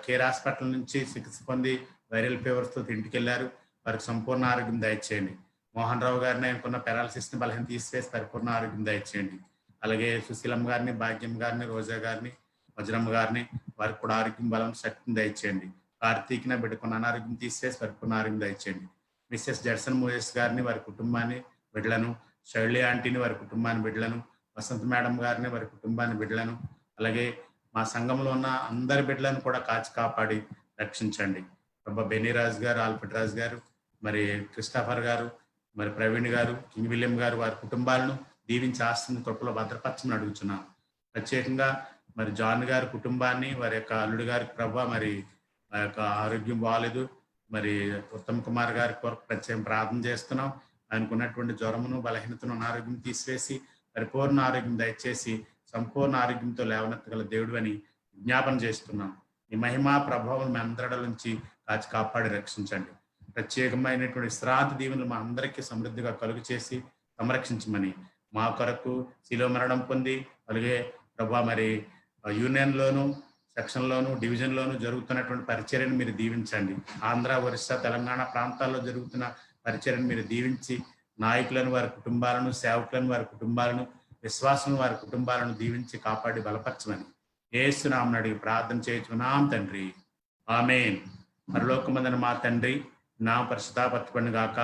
కేర్ హాస్పిటల్ నుంచి చికిత్స పొంది వైరల్ ఫీవర్స్తో ఇంటికి వెళ్ళారు. వారికి సంపూర్ణ ఆరోగ్యం దయచేయండి. మోహన్ రావు గారిని ఆయనకున్న పెరాలసిస్ని బలహీన తీసివేసి పరిపూర్ణ ఆరోగ్యం దయచేయండి. అలాగే సుశీలమ్మ గారిని, భాగ్యం గారిని, రోజా గారిని, వజ్రమ్మ గారిని వారికి కూడా ఆరోగ్యం, బలం, శక్తిని దయచేయండి. కార్తీక్ని బిడ్డకున్న అనారోగ్యం తీసివేసి పరిపూర్ణ ఆరోగ్యం దయచేయండి. మిస్సెస్ జడ్సన్ మోయస్ గారిని, వారి కుటుంబాన్ని, బిడ్డలను, శైలి ఆంటీని, వారి కుటుంబాన్ని, బిడ్డలను, వసంత మేడం గారిని, వారి కుటుంబాన్ని, బిడ్డలను, అలాగే మా సంఘంలో ఉన్న అందరి బిడ్డలను కూడా కాపాడి రక్షించండి. ప్రభా బెనీరాజు గారు, ఆల్ఫ్రెడ్ రాజు గారు, మరి క్రిస్టఫర్ గారు, మరి ప్రవీణ్ గారు, కింగ్ విలియం గారు, వారి కుటుంబాలను దీవించి ఆస్తిని కృపలో భద్రపరచమని అడుగుతున్నాను. ప్రత్యేకంగా మరి జాన్ గారి కుటుంబాన్ని, వారి యొక్క అల్లుడు గారికి ప్రభా మరి ఆ యొక్క ఆరోగ్యం బాగాలేదు. మరి ఉత్తమ్ కుమార్ గారి కొరకు ప్రత్యేకం ప్రార్థన చేస్తున్నాం. ఆయనకు ఉన్నటువంటి జ్వరమును, బలహీనతను, అనారోగ్యం తీసివేసి పరిపూర్ణ ఆరోగ్యం దయచేసి సంపూర్ణ ఆరోగ్యంతో లేవనెత్తగల దేవుడు అని విజ్ఞాపన చేస్తున్నాం. ఈ మహిమా ప్రభావం మీ అందరి నుంచి కాపాడి రక్షించండి. ప్రత్యేకమైనటువంటి విశ్రాంతి దీవెనలు మా అందరికీ సమృద్ధిగా కలుగు చేసి సంరక్షించమని, మా కొరకు శిలువ మరణం పొంది అలాగే ప్రభా మరి యూనియన్లోను, సెక్షన్లోను, డివిజన్లోను జరుగుతున్నటువంటి పరిచర్యను మీరు దీవించండి. ఆంధ్ర, ఒరిస్సా, తెలంగాణ ప్రాంతాల్లో జరుగుతున్న పరిచర్యను మీరు దీవించి నాయకులను, వారి కుటుంబాలను, సేవకులను, వారి కుటుంబాలను, విశ్వాసులను, వారి కుటుంబాలను దీవించి కాపాడి బలపరచమని యేసు నామమున అడిగి ప్రార్థన చేయుచున్నాం తండ్రి. ఆమేన్. పరలోకమందున మా తండ్రి, నా పరిశుద్ధపరచబడును గాక,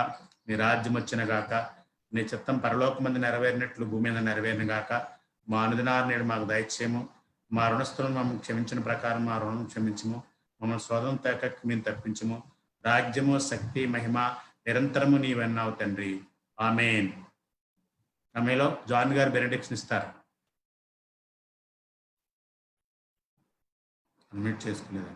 నీ రాజ్యం వచ్చిన గాక, నీ చిత్తం పరలోకమందు నెరవేరినట్లు భూమి మీద నెరవేరిన గాక. మా అనుదినాహార నేడు మాకు దయచేయము. మా రుణస్థులను మమ్మల్ని క్షమించిన ప్రకారం మా రుణం క్షమించము. మమ్మల్ని స్వదం తేకకి మేము తప్పించము. రాజ్యము, శక్తి, మహిమ నిరంతరము నీవన్నావు తండ్రి. ఆమేన్. ఆమెలో జాన్ గారు బెనడిక్షన్ ఇస్తారు. అన్మ్యూట్ చేసుకోలేదు.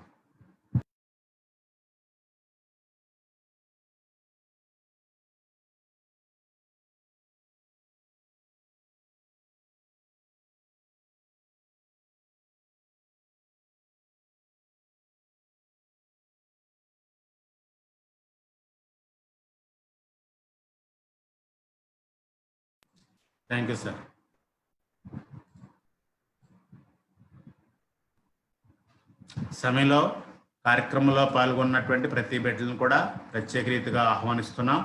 Thank you sir. సమయంలో కార్యక్రమంలో పాల్గొన్నటువంటి ప్రతి బిడ్డలను కూడా ప్రత్యేక రీతిగా ఆహ్వానిస్తున్నాం.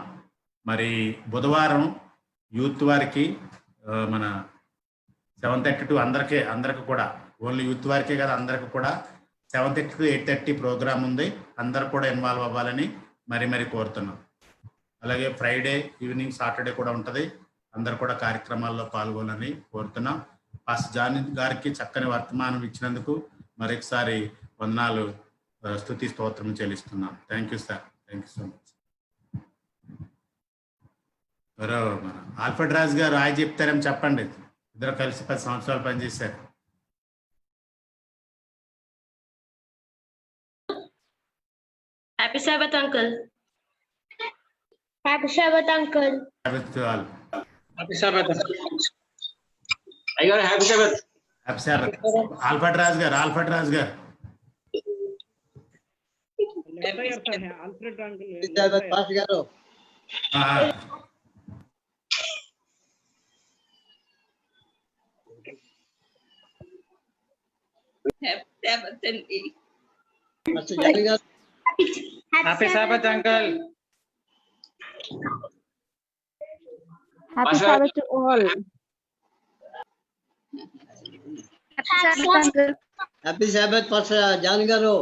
మరి బుధవారం యూత్ వారికి మన 7:30 to అందరికి కూడా, ఓన్లీ యూత్ వారికే కదా, అందరికి కూడా 7:30 to 8:30 ప్రోగ్రామ్ ఉంది. అందరు కూడా ఇన్వాల్వ్ అవ్వాలని మరి కోరుతున్నాం. అలాగే ఫ్రైడే ఈవినింగ్, సాటర్డే కూడా ఉంటుంది. అందరు కూడా కార్యక్రమాల్లో పాల్గొనాలని కోరుతున్నాం. పాస్టర్ జాన్ గారికి చక్కని వర్తమానం ఇచ్చినందుకు మరొకసారి వందనాలు, స్తుతి స్తోత్రం చెల్లిస్తున్నాం. Thank you sir. Thank you so much. ఎవరో మన ఆల్ఫ్రెడ్ రాజు గారు ఆయన చెప్తారని చెప్పండి. ఇద్దరు కలిసి 10 సంవత్సరాలు పనిచేశారు.
Happy Sabbath uncle. Happy Sabbath uncle.
Happy Sabbath అయ్యారు. Happy Sabbath.
Happy Sabbath. Alfred Raju గారు. ఆల్ఫ్రెడ్ రాజు గారు.
ఆల్ఫ్రెడ్ అంకుల్
గారు.
Happy Sabbath uncle.
Happy Sabbath to all.
Happy Sabbath pastor John గారు.